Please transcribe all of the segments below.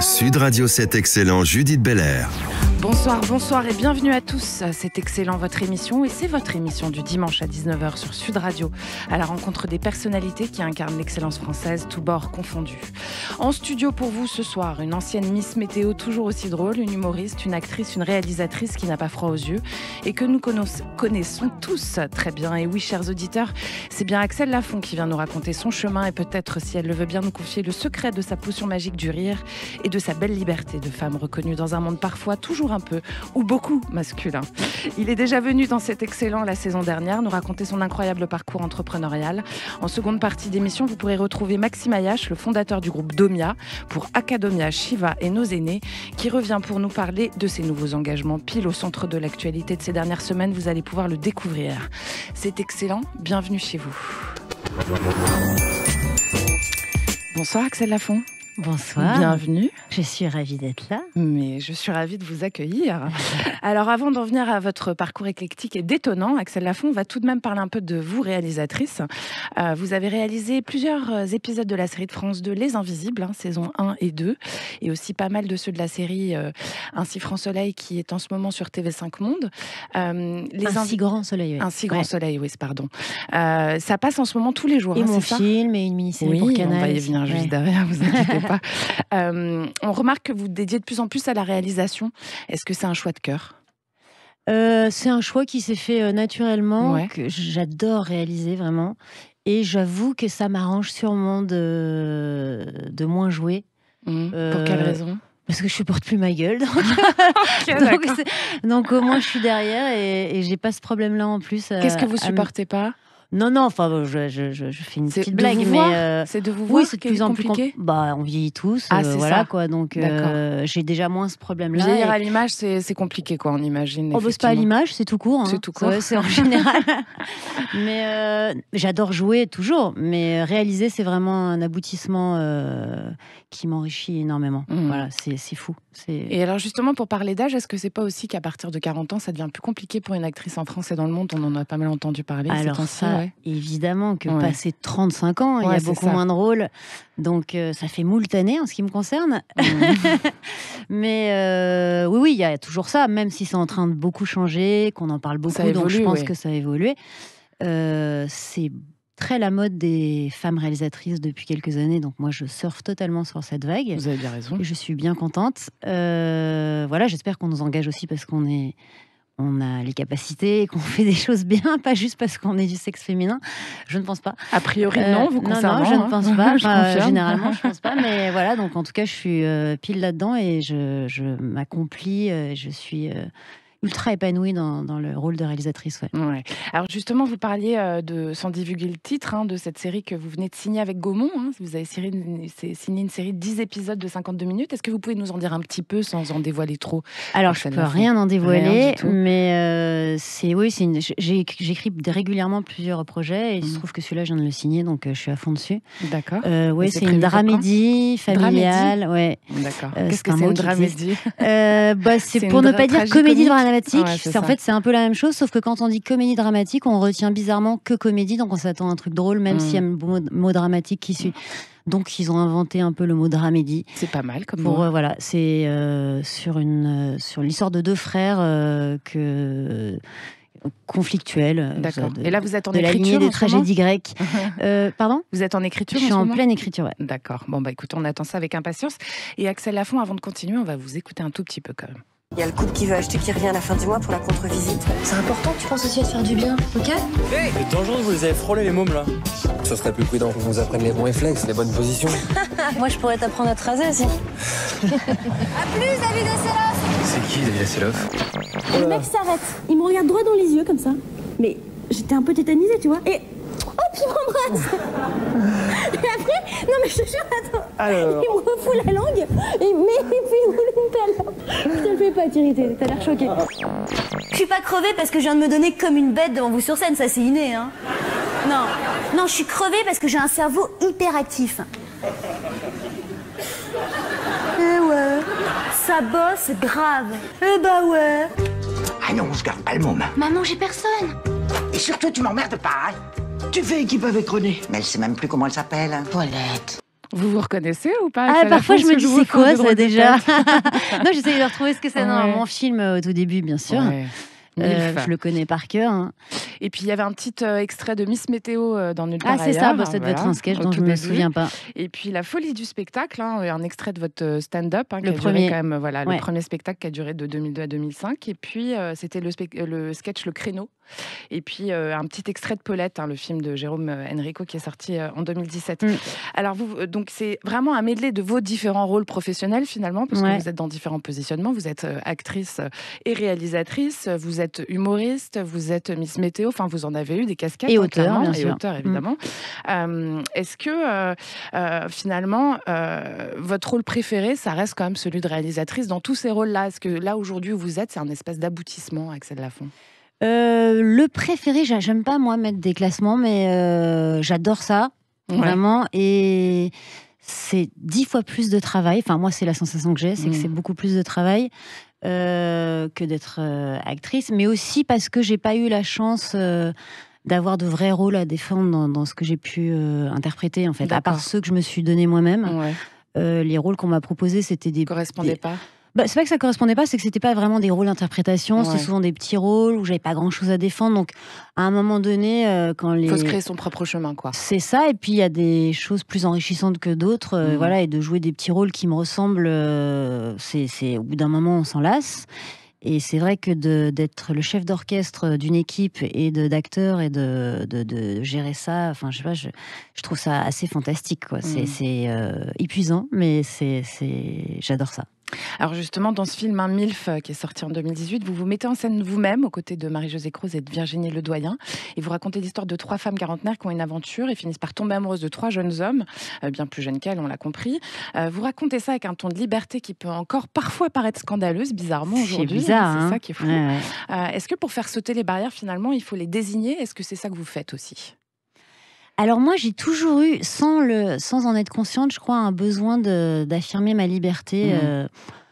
Sud Radio 7 Excellent, Judith Belair. Bonsoir, bonsoir et bienvenue à tous. C'est Excellent, votre émission, et c'est votre émission du dimanche à 19h sur Sud Radio, à la rencontre des personnalités qui incarnent l'excellence française, tous bords confondus. En studio pour vous ce soir, une ancienne Miss Météo toujours aussi drôle, une humoriste, une actrice, une réalisatrice qui n'a pas froid aux yeux et que nous connaissons tous très bien. Et oui, chers auditeurs, c'est bien Axel Lafont qui vient nous raconter son chemin et peut-être, si elle le veut bien, nous confier le secret de sa potion magique du rire et de sa belle liberté de femme reconnue dans un monde parfois toujours un peu ou beaucoup masculin. Il est déjà venu dans cet Excellent la saison dernière nous raconter son incroyable parcours entrepreneurial. En seconde partie d'émission, vous pourrez retrouver Maxime Ayache, le fondateur du groupe Domia, pour Academia, Shiva et Nos Aînés, qui revient pour nous parler de ses nouveaux engagements pile au centre de l'actualité de ces dernières semaines. Vous allez pouvoir le découvrir. C'est Excellent, bienvenue chez vous. Bonsoir Axel Lafont. Bonsoir. Bienvenue. Je suis ravie d'être là. Mais je suis ravie de vous accueillir. Alors avant d'en venir à votre parcours éclectique et détonnant, Axel Lafont, on va tout de même parler un peu de vous, réalisatrice. Vous avez réalisé plusieurs épisodes de la série de France 2, Les Invisibles, saison 1 et 2, et aussi pas mal de ceux de la série Un si franc soleil qui est en ce moment sur TV5 Monde. Un si grand soleil, oui. Un si grand soleil, oui, pardon. Ça passe en ce moment tous les jours. Et mon film et une mini-série pour Canal. On va y venir juste derrière, vous inquiétez pas. On remarque que vous dédiez de plus en plus à la réalisation. Est-ce que c'est un choix de cœur ? C'est un choix qui s'est fait naturellement, ouais. Que j'adore réaliser vraiment. Et j'avoue que ça m'arrange sûrement de moins jouer. Pour quelle raison ? Parce que je supporte plus ma gueule. Okay, donc au moins je suis derrière et j'ai pas ce problème-là en plus. Qu'est-ce que vous supportez pas ? Non, enfin, je fais une petite blague, mais c'est de vous voir. Oui, c'est de plus en plus compliqué. On vieillit tous, voilà ça. quoi. Donc j'ai déjà moins ce problème-là. Vieillir à l'image, c'est compliqué, quoi. On imagine. On bosse pas à l'image, c'est tout court. C'est tout court. C'est en général. Mais j'adore jouer toujours, mais réaliser, c'est vraiment un aboutissement qui m'enrichit énormément. Voilà, c'est fou. Et alors justement, pour parler d'âge, est-ce que c'est pas aussi qu'à partir de 40 ans, ça devient plus compliqué pour une actrice en France et dans le monde ? On en a pas mal entendu parler. Alors ça, évidemment que passer 35 ans, il y a beaucoup moins de rôles. Donc ça fait moult années en ce qui me concerne. Mais oui, il y a toujours ça, même si c'est en train de beaucoup changer, qu'on en parle beaucoup, ça évolue, donc je pense que ça a évolué. C'est très la mode des femmes réalisatrices depuis quelques années, donc moi je surfe totalement sur cette vague. Vous avez bien raison. Et je suis bien contente. Voilà, j'espère qu'on nous engage aussi parce qu'on a les capacités et qu'on fait des choses bien, pas juste parce qu'on est du sexe féminin. Je ne pense pas. A priori, non, vous concernant. Non, je ne pense pas. Généralement, je ne pense pas. Mais voilà, donc en tout cas, je suis pile là-dedans et je m'accomplis. Je suis ultra épanouie dans le rôle de réalisatrice. Ouais. Alors justement, vous parliez sans divulguer le titre, de cette série que vous venez de signer avec Gaumont. Vous avez signé une série de 1010 épides de 52 minutes. Est-ce que vous pouvez nous en dire un petit peu sans en dévoiler trop ? Alors, je ne peux rien en dévoiler, mais j'écris régulièrement plusieurs projets et il se trouve que celui-là, je viens de le signer, donc je suis à fond dessus. D'accord. C'est une dramédie familiale. Ouais. D'accord. Qu'est-ce que c'est une dramédie ? C'est pour ne pas dire comédie dramatique. Ouais, en fait, c'est un peu la même chose, sauf que quand on dit comédie dramatique, on retient bizarrement que comédie, donc on s'attend à un truc drôle, même s'il y a un mot dramatique qui suit. Donc, ils ont inventé un peu le mot dramédie. C'est pas mal comme mot. Voilà, c'est sur l'histoire de deux frères conflictuels. D'accord. Et là, vous êtes en écriture, de la lignée des tragédies grecques. Pardon ? Vous êtes en écriture ? Je suis en pleine écriture, ouais. D'accord. Bon, écoutez, on attend ça avec impatience. Et Axel Lafont, avant de continuer, on va vous écouter un tout petit peu quand même. Il y a le couple qui veut acheter qui revient à la fin du mois pour la contre-visite. C'est important que tu penses aussi à te faire du bien, ok ? Hey, c'est dangereux, vous les avez frôlés les mômes là. Ce serait plus prudent qu'on vous apprenne les bons réflexes, les bonnes positions. Moi je pourrais t'apprendre à te raser aussi. A plus, David Asseloff. C'est qui David Asseloff ? Le mec s'arrête, il me regarde droit dans les yeux comme ça. Mais j'étais un peu tétanisée, tu vois. Et hop, il m'embrasse. Et après, non mais je te jure, attends. Alors... Il me refoule la langue, et puis il roule une pelle. Je te le fais pas, t'irriter, t'as l'air choquée. Je suis pas crevée parce que je viens de me donner comme une bête devant vous sur scène, ça c'est inné, hein. Non, je suis crevée parce que j'ai un cerveau hyperactif. Eh ouais, ça bosse grave. Eh bah ouais. Ah non, on se garde pas le môme. Maman, j'ai personne. Et surtout, tu m'emmerdes pas, hein. Tu fais équipe avec René. Mais elle sait même plus comment elle s'appelle. Paulette. Vous vous reconnaissez ou pas? Parfois, je me dis, c'est quoi ça déjà? Non, Non, j'essaie de retrouver ce que c'est dans mon film au tout début, bien sûr. Ouais. Je le connais par cœur. Hein. Et puis il y avait un petit extrait de Miss Météo dans Nulle part c'est ailleurs. ça, ça devait être un sketch dont je ne me souviens pas. Et puis La folie du spectacle, un extrait de votre stand-up qui a premier. duré quand même, le premier spectacle qui a duré de 2002 à 2005. Et puis c'était le sketch Le Créneau. Et puis un petit extrait de Paulette, le film de Jérôme Enrico qui est sorti en 2017. Alors donc c'est vraiment un medley de vos différents rôles professionnels finalement, parce que vous êtes dans différents positionnements. Vous êtes actrice et réalisatrice, vous êtes humoriste, vous êtes Miss Météo, enfin vous en avez eu des casquettes. Et auteur, bien sûr. Et auteur évidemment. Est-ce que finalement votre rôle préféré, ça reste quand même celui de réalisatrice dans tous ces rôles-là? Est-ce que là aujourd'hui où vous êtes, c'est un espèce d'aboutissement, Axel Lafont? Le préféré, j'aime pas moi mettre des classements, mais j'adore ça, vraiment. Et c'est 10 fois plus de travail. Enfin, moi, c'est la sensation que j'ai, c'est que c'est beaucoup plus de travail que d'être actrice. Mais aussi parce que j'ai pas eu la chance d'avoir de vrais rôles à défendre dans ce que j'ai pu interpréter, en fait. À part ceux que je me suis donné moi-même. Les rôles qu'on m'a proposés, c'était des... correspondaient pas. C'est pas que ça correspondait pas, c'est que c'était pas vraiment des rôles d'interprétation, c'était souvent des petits rôles où j'avais pas grand chose à défendre. Donc, à un moment donné, faut se créer son propre chemin, quoi. C'est ça, et puis il y a des choses plus enrichissantes que d'autres, et de jouer des petits rôles qui me ressemblent, c'est au bout d'un moment, on s'en lasse. Et c'est vrai que d'être le chef d'orchestre d'une équipe et d'acteurs et de gérer ça, enfin, je sais pas, je trouve ça assez fantastique, quoi. C'est épuisant, mais j'adore ça. Alors justement, dans ce film, MILF, qui est sorti en 2018, vous vous mettez en scène vous-même aux côtés de Marie-Josée Croze et de Virginie Ledoyen. Et vous racontez l'histoire de 3 femmes quarantenaires qui ont une aventure et finissent par tomber amoureuses de 3 jeunes hommes, bien plus jeunes qu'elles, on l'a compris. Vous racontez ça avec un ton de liberté qui peut encore parfois paraître scandaleuse, bizarrement aujourd'hui. C'est bizarre, c'est ça qui est fou. Est-ce que pour faire sauter les barrières, finalement, il faut les désigner? Est-ce que c'est ça que vous faites aussi? Alors moi, j'ai toujours eu, sans en être consciente, je crois, un besoin d'affirmer ma liberté,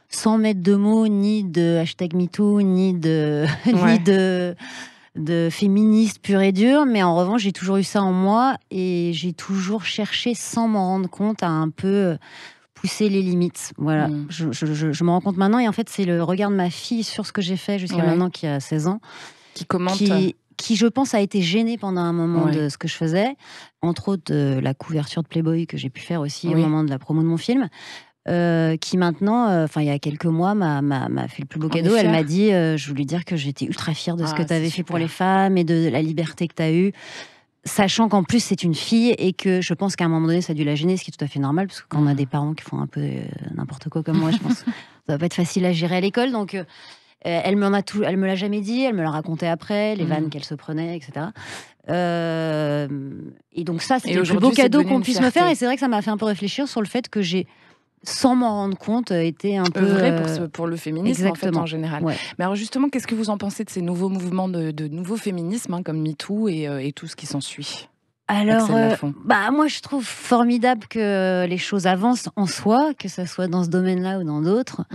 sans mettre de mots, ni de #MeToo, ni de féministe pur et dur. Mais en revanche, j'ai toujours eu ça en moi et j'ai toujours cherché, sans m'en rendre compte, à un peu pousser les limites. Voilà, je me rends compte maintenant. Et en fait, c'est le regard de ma fille sur ce que j'ai fait jusqu'à maintenant, qui a 16 ans. Qui commente... Qui, je pense, a été gênée pendant un moment de ce que je faisais, entre autres de la couverture de Playboy que j'ai pu faire aussi au moment de la promo de mon film, qui maintenant, il y a quelques mois, m'a fait le plus beau cadeau. Elle m'a dit, je voulais dire que j'étais ultra fière de ce que tu avais fait pour les femmes et de la liberté que tu as eue, sachant qu'en plus c'est une fille et que je pense qu'à un moment donné ça a dû la gêner, ce qui est tout à fait normal, parce que quand on a des parents qui font un peu n'importe quoi comme moi, je pense que ça va pas être facile à gérer à l'école, donc... elle me l'a jamais dit, elle me l'a raconté après, les vannes qu'elle se prenait, etc. Et donc ça, c'était le plus beau cadeau qu'on puisse me faire. Et c'est vrai que ça m'a fait un peu réfléchir sur le fait que j'ai, sans m'en rendre compte, été un peu... œuvré pour le féminisme, en fait, en général. Mais alors justement, qu'est-ce que vous en pensez de ces nouveaux mouvements de nouveaux féminismes, comme MeToo et tout ce qui s'ensuit? Alors, moi, je trouve formidable que les choses avancent en soi, que ça soit dans ce domaine-là ou dans d'autres.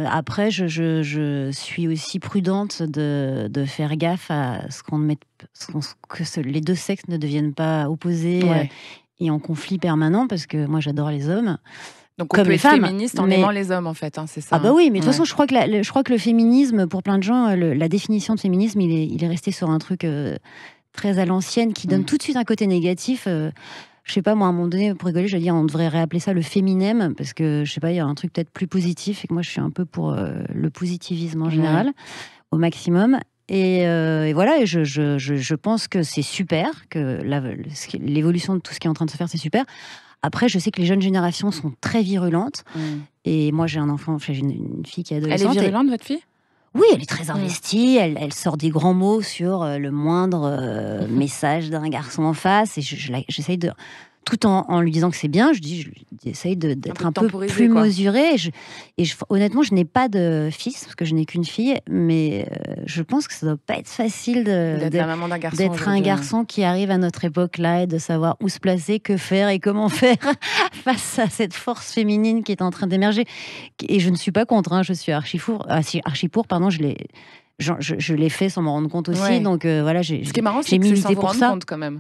Après, je suis aussi prudente de faire gaffe à que les deux sexes ne deviennent pas opposés et en conflit permanent, parce que moi j'adore les hommes. Donc on peut être féministe en aimant les hommes, en fait, c'est ça. Ah bah oui, mais de toute façon, je crois que le féminisme, pour plein de gens, la définition de féminisme, il est resté sur un truc très à l'ancienne, qui donne tout de suite un côté négatif. Je sais pas, moi, à un moment donné, pour rigoler, je veux dire, on devrait réappeler ça le féminem, parce que, je sais pas, il y a un truc peut-être plus positif, et que moi, je suis un peu pour le positivisme en général, au maximum. Et voilà, et je pense que c'est super, que l'évolution de tout ce qui est en train de se faire, c'est super. Après, je sais que les jeunes générations sont très virulentes, et moi, j'ai un enfant, j'ai une fille qui est adolescente. Elle est virulente, votre fille ? Oui, elle est très investie, elle sort des grands mots sur le moindre message d'un garçon en face, et j'essaye de... Tout en lui disant que c'est bien, j'essaye d'être un peu plus mesurée. Honnêtement, je n'ai pas de fils, parce que je n'ai qu'une fille, mais je pense que ça ne doit pas être facile d'être un garçon qui arrive à notre époque-là et de savoir où se placer, que faire et comment faire face à cette force féminine qui est en train d'émerger. Et je ne suis pas contre, je suis archi pour, je l'ai fait sans m'en rendre compte aussi. Donc voilà, j'ai Ce qui est marrant, c'est que milité sans vous pour rendre ça. Compte, quand même.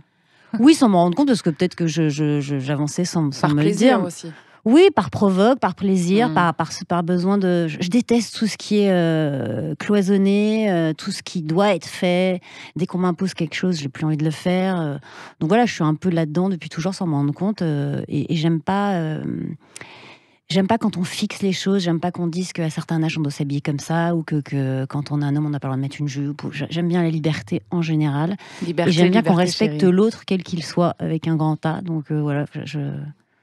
Oui, sans m'en rendre compte, parce que peut-être que j'avançais sans me le dire. Par plaisir aussi. Oui, par provoque, par plaisir, par besoin de... Je déteste tout ce qui est cloisonné, tout ce qui doit être fait. Dès qu'on m'impose quelque chose, j'ai plus envie de le faire. Donc voilà, je suis un peu là-dedans depuis toujours sans m'en rendre compte. Et j'aime pas... J'aime pas quand on fixe les choses, j'aime pas qu'on dise qu'à certains âges on doit s'habiller comme ça, ou que quand on est un homme on n'a pas le droit de mettre une jupe. J'aime bien la liberté en général. Liberté, et j'aime bien qu'on liberté, respecte chérie. l'autre, quel qu'il soit, avec un grand A. Donc voilà,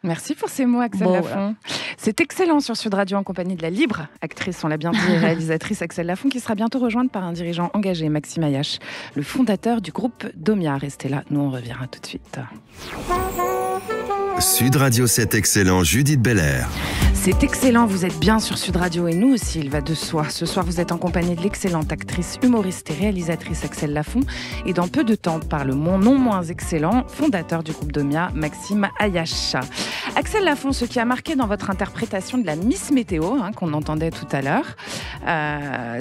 Merci pour ces mots, Axel Lafont. C'est excellent sur Sud Radio en compagnie de la libre actrice, on l'a bien dit, réalisatrice Axel Lafont, qui sera bientôt rejointe par un dirigeant engagé, Maxime Ayache, le fondateur du groupe Domia. Restez là, nous on revient tout de suite. Sud Radio 7 excellent, Judith Belair. C'est excellent, vous êtes bien sur Sud Radio et nous aussi, il va de soi. Ce soir, vous êtes en compagnie de l'excellente actrice, humoriste et réalisatrice Axel Lafont. Et dans peu de temps, par le non moins excellent, fondateur du groupe Domia, Maxime Ayache. Axel Lafont, ce qui a marqué dans votre interprétation de la Miss Météo, qu'on entendait tout à l'heure,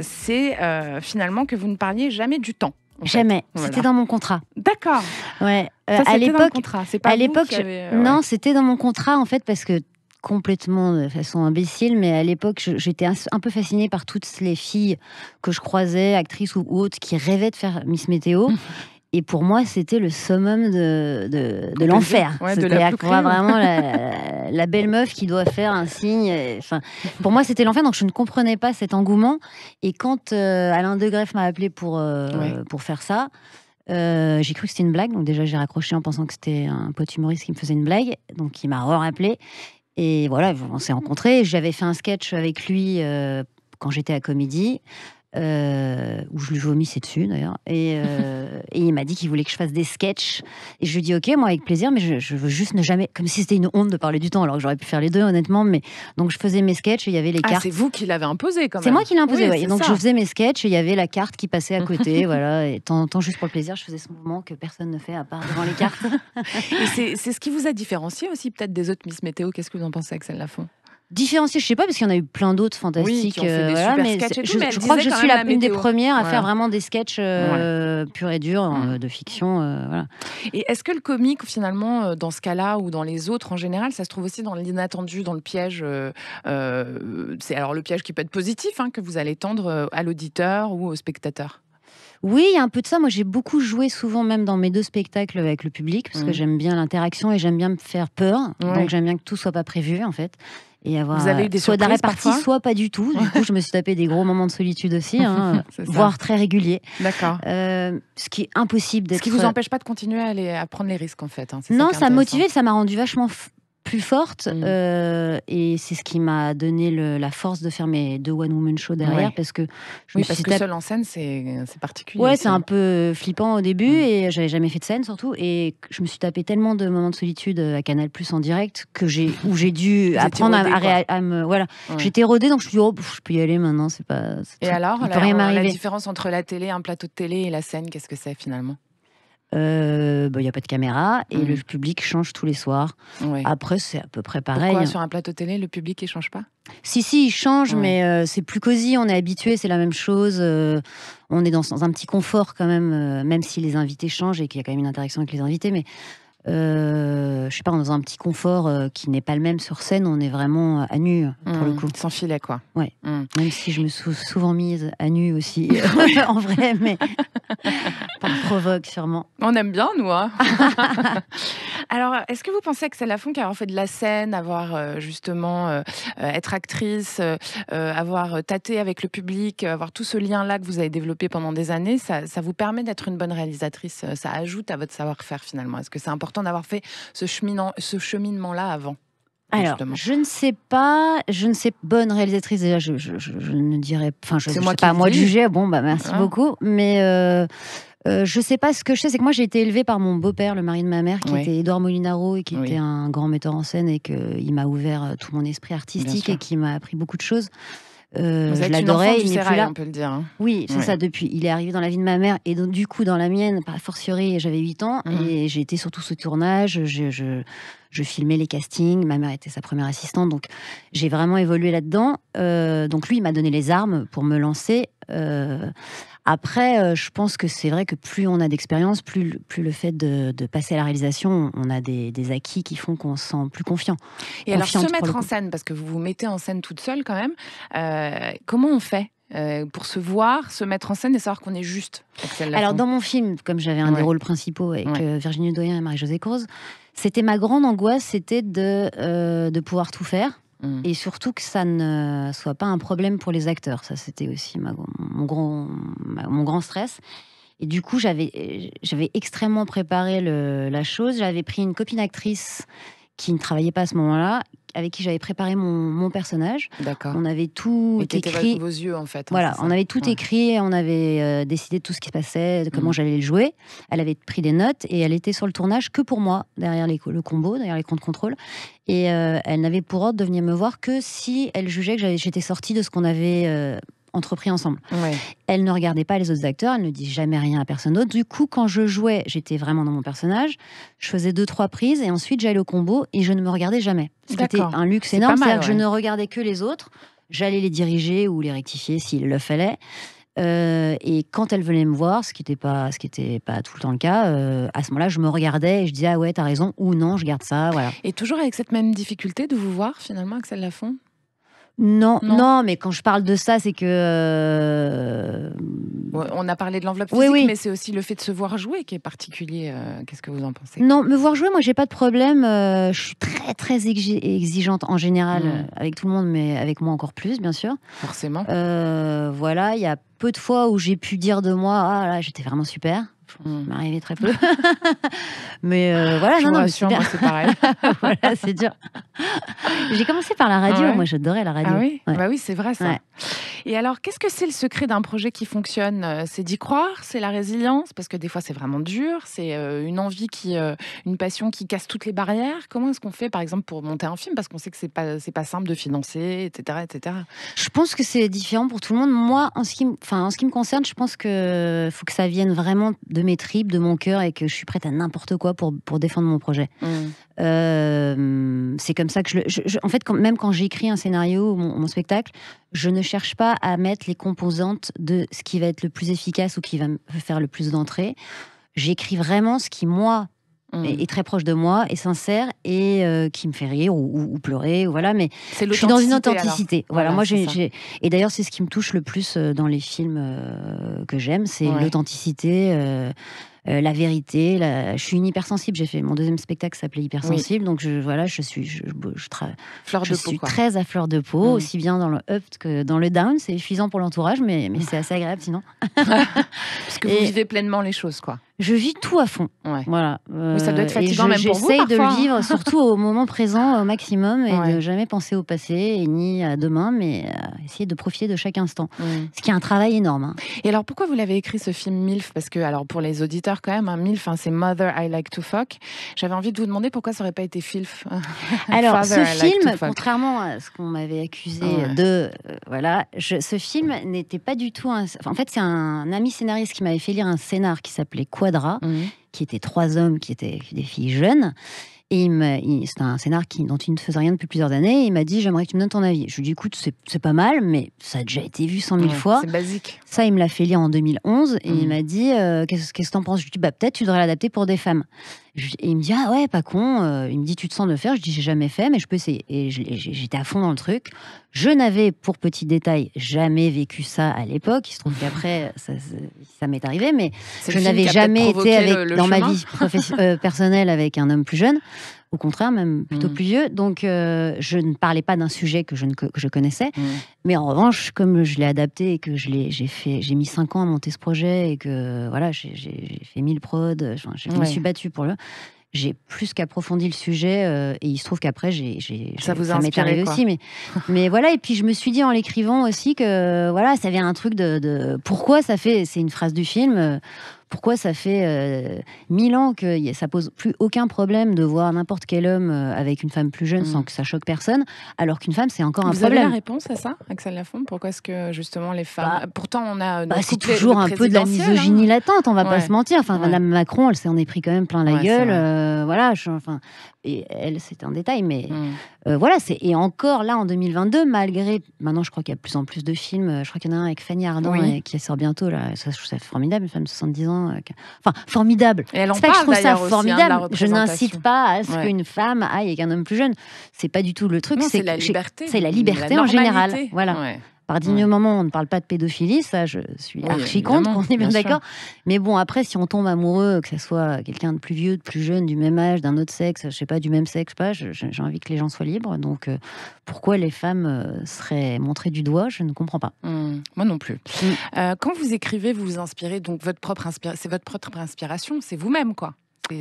c'est finalement que vous ne parliez jamais du temps. Jamais. Voilà. C'était dans mon contrat. D'accord. Ouais. Ça, à l'époque, c'est pas à l'époque, non, ouais. C'était dans mon contrat en fait parce que complètement de façon imbécile, mais à l'époque, j'étais un peu fascinée par toutes les filles que je croisais, actrices ou autres, qui rêvaient de faire Miss Météo. Et pour moi, c'était le summum de l'enfer. Ouais, c'était vraiment la belle meuf qui doit faire un signe. Enfin, pour moi, c'était l'enfer, donc je ne comprenais pas cet engouement. Et quand Alain Degreffe m'a appelé pour faire ça, j'ai cru que c'était une blague. Donc déjà, j'ai raccroché en pensant que c'était un pote humoriste qui me faisait une blague. Donc il m'a rappelé. Et voilà, on s'est rencontrés. J'avais fait un sketch avec lui quand j'étais à Comédie. Où je lui vomissais dessus d'ailleurs et il m'a dit qu'il voulait que je fasse des sketchs et je lui ai dit ok, moi avec plaisir, mais je veux juste ne jamais, comme si c'était une honte de parler du temps alors que j'aurais pu faire les deux honnêtement, mais donc je faisais mes sketchs et il y avait les cartes. C'est vous qui l'avez imposé quand même. C'est moi qui l'ai imposé, oui, ouais. Donc ça. je faisais mes sketchs et il y avait la carte qui passait à côté voilà, et tant juste pour le plaisir je faisais ce mouvement que personne ne fait à part devant les cartes. Et c'est ce qui vous a différencié aussi peut-être des autres Miss Météo. Qu'est-ce que vous en pensez, Axel Lafont? Différencier, je sais pas, parce qu'il y en a eu plein d'autres fantastiques. Oui, qui ont fait des super sketchs et tout, mais je crois que je suis une des premières à voilà. faire vraiment des sketchs purs et durs, de fiction. Voilà. Et est-ce que le comique, finalement, dans ce cas-là, ou dans les autres en général, ça se trouve aussi dans l'inattendu, dans le piège c'est alors le piège qui peut être positif, que vous allez tendre à l'auditeur ou au spectateur? Oui, il y a un peu de ça. Moi, j'ai beaucoup joué souvent, même dans mes 2 spectacles avec le public, parce que j'aime bien l'interaction et j'aime bien me faire peur. Donc, j'aime bien que tout soit pas prévu, en fait. Et avoir vous avez eu des soit de la répartie, parfois soit pas du tout. Du coup, je me suis tapé des gros moments de solitude aussi, voire très réguliers. D'accord. Ce qui est impossible d'être... Ce qui vous empêche pas de continuer à prendre les risques, en fait. Non, ça m'a motivé, ça m'a rendu vachement plus forte et c'est ce qui m'a donné la force de faire mes 2 one-woman shows derrière parce que seule en scène c'est particulier. Ouais, c'est un peu flippant au début et j'avais jamais fait de scène surtout et je me suis tapé tellement de moments de solitude à Canal+ en direct où j'ai dû apprendre à me voilà. J'étais rodée donc je me suis dit je peux y aller maintenant, c'est pas. Et alors la différence entre la télé, un plateau de télé et la scène, qu'est-ce que c'est finalement? Y a pas de caméra et le public change tous les soirs. Après, c'est à peu près pareil. Pourquoi sur un plateau télé, le public il change pas? Si, il change, mais c'est plus cosy. On est habitué, c'est la même chose. On est dans un petit confort quand même, même si les invités changent et qu'il y a quand même une interaction avec les invités. Mais je sais pas, dans un petit confort qui n'est pas le même sur scène. On est vraiment à nu pour le coup. Sans filet, quoi. Ouais. Même si je me suis souvent mise à nu aussi, en vrai, mais par provoque sûrement. On aime bien, nous. Alors, est-ce que vous pensez que c'est Lafont qu'avoir fait de la scène, avoir justement être actrice, avoir tâté avec le public, avoir tout ce lien-là que vous avez développé pendant des années, ça vous permet d'être une bonne réalisatrice? Ça ajoute à votre savoir-faire finalement? Est-ce que c'est important d'avoir fait ce cheminement-là avant? Alors, justement. Je ne sais pas, bonne réalisatrice déjà, je ne dirais, je sais pas à moi de juger, merci beaucoup, mais je sais pas, ce que je sais, c'est que moi j'ai été élevée par mon beau-père, le mari de ma mère, qui était Édouard Molinaro et qui était un grand metteur en scène et qu'il m'a ouvert tout mon esprit artistique et qui m'a appris beaucoup de choses. Je l'adorais, il n'est plus là. On peut le dire. Oui, c'est ça, depuis. Il est arrivé dans la vie de ma mère et donc, du coup dans la mienne, par fortiori, j'avais 8 ans et j'ai été sur tout ce tournage, je filmais les castings, ma mère était sa première assistante, donc j'ai vraiment évolué là-dedans. Donc lui, il m'a donné les armes pour me lancer. Après, je pense que c'est vrai que plus on a d'expérience, plus le fait de passer à la réalisation, on a des acquis qui font qu'on se sent plus confiant. Et alors, se mettre en scène, parce que vous vous mettez en scène toute seule quand même, comment on fait pour se voir, se mettre en scène et savoir qu'on est juste? Alors, dans mon film, comme j'avais un des rôles principaux avec Virginie Doyen et Marie-Josée Croze, c'était ma grande angoisse, c'était de pouvoir tout faire. Et surtout que ça ne soit pas un problème pour les acteurs. Ça, c'était aussi mon grand stress. Et du coup, j'avais extrêmement préparé la chose. J'avais pris une copine actrice qui ne travaillait pas à ce moment-là, avec qui j'avais préparé mon personnage. D'accord. On avait tout écrit. Vos yeux, en fait. Voilà, on avait tout écrit, on avait décidé de tout ce qui se passait, de comment j'allais le jouer. Elle avait pris des notes et elle était sur le tournage que pour moi, derrière le combo, derrière l'écran de contrôle. Et elle n'avait pour ordre de venir me voir que si elle jugeait que j'étais sortie de ce qu'on avait entrepris ensemble. Ouais. Elle ne regardait pas les autres acteurs, elle ne dit jamais rien à personne d'autre. Du coup, quand je jouais, j'étais vraiment dans mon personnage. Je faisais 2-3 prises et ensuite j'allais au combo et je ne me regardais jamais. C'était un luxe énorme, c'est-à-dire que je ne regardais que les autres. J'allais les diriger ou les rectifier s'il le fallait. Et quand elle venait me voir, ce qui n'était pas tout le temps le cas, à ce moment-là, je me regardais et je disais ah ouais, t'as raison, ou non, je garde ça, voilà. Et toujours avec cette même difficulté de vous voir finalement, Axel Lafont? Non, mais quand je parle de ça, c'est que... On a parlé de l'enveloppe physique, mais c'est aussi le fait de se voir jouer qui est particulier. Qu'est-ce que vous en pensez? Non, me voir jouer, moi, j'ai pas de problème. Je suis très, très exigeante en général avec tout le monde, mais avec moi encore plus, bien sûr. Forcément. Voilà, il y a peu de fois où j'ai pu dire de moi, ah là, j'étais vraiment super. Ça m'arrivait très peu. Mais voilà, moi c'est pareil. Voilà, c'est dur. J'ai commencé par la radio, moi j'adorais la radio. Ah oui, bah oui, c'est vrai ça. Ouais. Et alors, qu'est-ce que c'est le secret d'un projet qui fonctionne? C'est d'y croire, c'est la résilience, parce que des fois c'est vraiment dur, c'est une envie une passion qui casse toutes les barrières. Comment est-ce qu'on fait, par exemple, pour monter un film? Parce qu'on sait que c'est pas simple de financer, etc., etc. Je pense que c'est différent pour tout le monde. Moi, en ce qui me concerne, je pense que faut que ça vienne vraiment de mes tripes, de mon cœur, et que je suis prête à n'importe quoi pour défendre mon projet. C'est comme ça que en fait, même quand j'écris un scénario ou mon spectacle, je ne cherche pas à mettre les composantes de ce qui va être le plus efficace ou qui va me faire le plus d'entrées. J'écris vraiment ce qui, moi, est très proche de moi, est sincère et qui me fait rire ou pleurer, ou voilà. Mais je suis dans une authenticité. Voilà, moi, et d'ailleurs, c'est ce qui me touche le plus dans les films que j'aime, c'est l'authenticité. La vérité, je suis une hypersensible. J'ai fait mon deuxième spectacle s'appelait Hypersensible, donc je suis très à fleur de peau, aussi bien dans le up que dans le down. C'est épuisant pour l'entourage, mais c'est assez agréable sinon. Parce que vous vivez pleinement les choses, quoi. Je vis tout à fond. Voilà. Oui, ça doit être fatigant même pour vous. J'essaye de le vivre, surtout au moment présent, au maximum, et de jamais penser au passé et ni à demain, mais essayer de profiter de chaque instant. Ce qui est un travail énorme. Hein. Et alors, pourquoi vous l'avez écrit ce film MILF? Parce que, alors, pour les auditeurs quand même, MILF, c'est Mother I Like to Fuck. J'avais envie de vous demander pourquoi ça aurait pas été FILF. Alors, ce film, contrairement à ce qu'on m'avait accusé ce film n'était pas du tout. En fait, c'est un ami scénariste qui m'avait fait lire un scénar qui s'appelait Quadra, qui étaient 3 hommes qui étaient des filles jeunes. Et c'était un scénar dont il ne faisait rien depuis plusieurs années. Et il m'a dit, j'aimerais que tu me donnes ton avis. Je lui ai dit, écoute, c'est pas mal, mais ça a déjà été vu 100 000 fois. C'est basique. Ça, il me l'a fait lire en 2011. Et il m'a dit, qu'est-ce que t'en penses? Je lui ai dit, peut-être tu devrais l'adapter pour des femmes. Et il me dit, ah ouais, pas con. Il me dit, tu te sens de le faire? Je dis, j'ai jamais fait, mais je peux essayer. Et j'étais à fond dans le truc. Je n'avais, pour petit détail, jamais vécu ça à l'époque. Il se trouve qu'après, ça m'est arrivé, mais je n'avais jamais été dans ma vie personnelle avec un homme plus jeune. Au contraire, même plutôt plus vieux. Donc, je ne parlais pas d'un sujet que je connaissais. Mais en revanche, comme je l'ai adapté et que j'ai mis 5 ans à monter ce projet et que voilà, j'ai fait 1000 prods, je me suis battue pour j'ai plus qu'approfondi le sujet et il se trouve qu'après ça m'est arrivé aussi, mais voilà. Et puis je me suis dit en l'écrivant aussi que voilà, ça avait un truc de pourquoi c'est une phrase du film. Pourquoi ça fait 1000 ans que ça pose plus aucun problème de voir n'importe quel homme avec une femme plus jeune sans que ça choque personne, alors qu'une femme, c'est encore un problème. Vous avez la réponse à ça, Axel Lafont? Pourquoi est-ce que justement les femmes... Pourtant, on a... c'est toujours un peu de la misogynie latente, on va pas se mentir. Enfin, Madame Macron, elle s'en est pris quand même plein la gueule. Voilà. Et elle, c'est un détail, mais voilà. Et encore là, en 2022, malgré... Maintenant, je crois qu'il y a de plus en plus de films. Je crois qu'il y en a un avec Fanny Ardant qui sort bientôt. Là. Ça, je trouve ça formidable, une femme de 70 ans. Enfin, formidable. Et elle en c'est pas que je trouve ça formidable. Aussi, je n'incite pas à ce qu'une femme aille avec un homme plus jeune. C'est pas du tout le truc. Non, c'est la liberté. C'est la liberté en général. Voilà. Ouais. Par digne moment, on ne parle pas de pédophilie, ça je suis archi contre, on est bien d'accord. Mais bon, après, si on tombe amoureux, que ce soit quelqu'un de plus vieux, de plus jeune, du même âge, d'un autre sexe, je sais pas, du même sexe, j'ai envie que les gens soient libres. Donc, pourquoi les femmes seraient montrées du doigt, je ne comprends pas. Moi non plus. Quand vous écrivez, vous vous inspirez, donc c'est votre propre inspiration, c'est vous-même, quoi.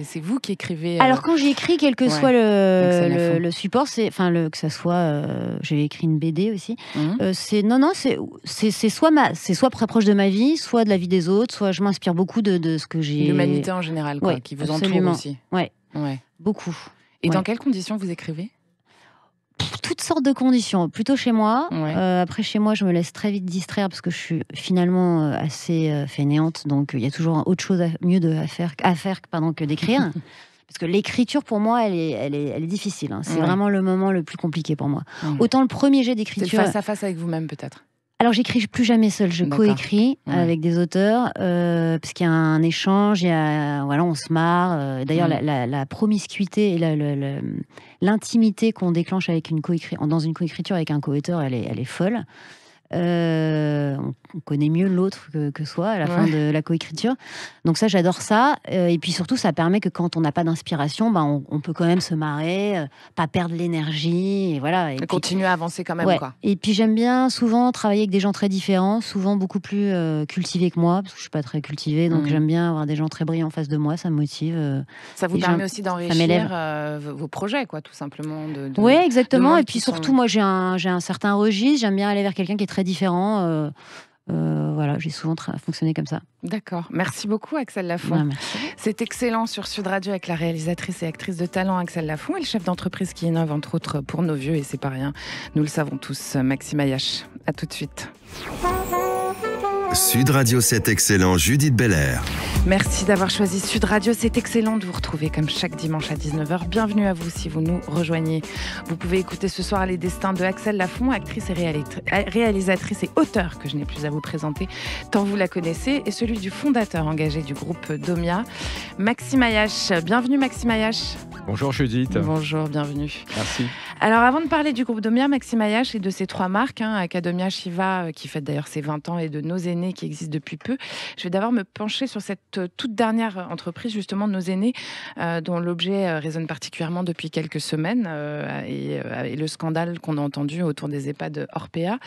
C'est vous qui écrivez. Alors quand j'écris, quel que soit le support, que ça soit, j'ai écrit une BD aussi. C'est soit très proche de ma vie, soit de la vie des autres, soit je m'inspire beaucoup de ce que j'ai. L'humanité en général, quoi, qui vous entoure aussi. Ouais. Beaucoup. Et dans quelles conditions vous écrivez ? Toutes sortes de conditions, plutôt chez moi. Après, chez moi, je me laisse très vite distraire parce que je suis finalement assez fainéante. Donc, il y a toujours autre chose à faire que d'écrire. Parce que l'écriture, pour moi, elle est difficile. Hein. C'est vraiment le moment le plus compliqué pour moi. Autant le premier jet d'écriture... C'est face à face avec vous-même, peut-être. Alors, j'écris plus jamais seule. Je coécris avec des auteurs parce qu'il y a un échange, on se marre. D'ailleurs, la promiscuité et l'intimité qu'on déclenche avec dans une coécriture avec un co-auteur, elle est folle. On connaît mieux l'autre que soi à la fin de la coécriture. Donc ça, j'adore ça. Et puis surtout, ça permet que quand on n'a pas d'inspiration, on peut quand même se marrer, pas perdre l'énergie. Et voilà. Et continuer à avancer quand même. Quoi. Et puis j'aime bien souvent travailler avec des gens très différents, souvent beaucoup plus cultivés que moi, parce que je suis pas très cultivée. Donc j'aime bien avoir des gens très brillants en face de moi, ça me motive. Ça vous permet aussi d'enrichir vos projets, quoi, tout simplement. Oui, exactement. Et puis surtout, moi, j'ai un certain registre. J'aime bien aller vers quelqu'un qui est très différent. Voilà, j'ai souvent fonctionné comme ça. D'accord. Merci beaucoup, Axelle Lafont. C'est excellent sur Sud Radio avec la réalisatrice et actrice de talent Axelle Lafont et le chef d'entreprise qui innove entre autres pour nos vieux, et c'est pas rien. Nous le savons tous, Maxime Ayache. À tout de suite. Sud Radio, c'est excellent, Judith Belair. Merci d'avoir choisi Sud Radio, c'est excellent de vous retrouver comme chaque dimanche à 19h. Bienvenue à vous si vous nous rejoignez. Vous pouvez écouter ce soir les destins de Axelle Lafont, actrice et réalisatrice et auteure que je n'ai plus à vous présenter, tant vous la connaissez, et celui du fondateur engagé du groupe Domia, Maxime Ayache. Bienvenue Maxime Ayache. Bonjour Judith. Bonjour, bienvenue. Merci. Alors avant de parler du groupe Domia, Maxime Ayache et de ses 3 marques, Academia, Shiva, qui fête d'ailleurs ses 20 ans, et de Nos Aînés qui existe depuis peu, je vais d'abord me pencher sur cette toute dernière entreprise, justement Nos Aînés, dont l'objet résonne particulièrement depuis quelques semaines, et le scandale qu'on a entendu autour des EHPAD Orpea.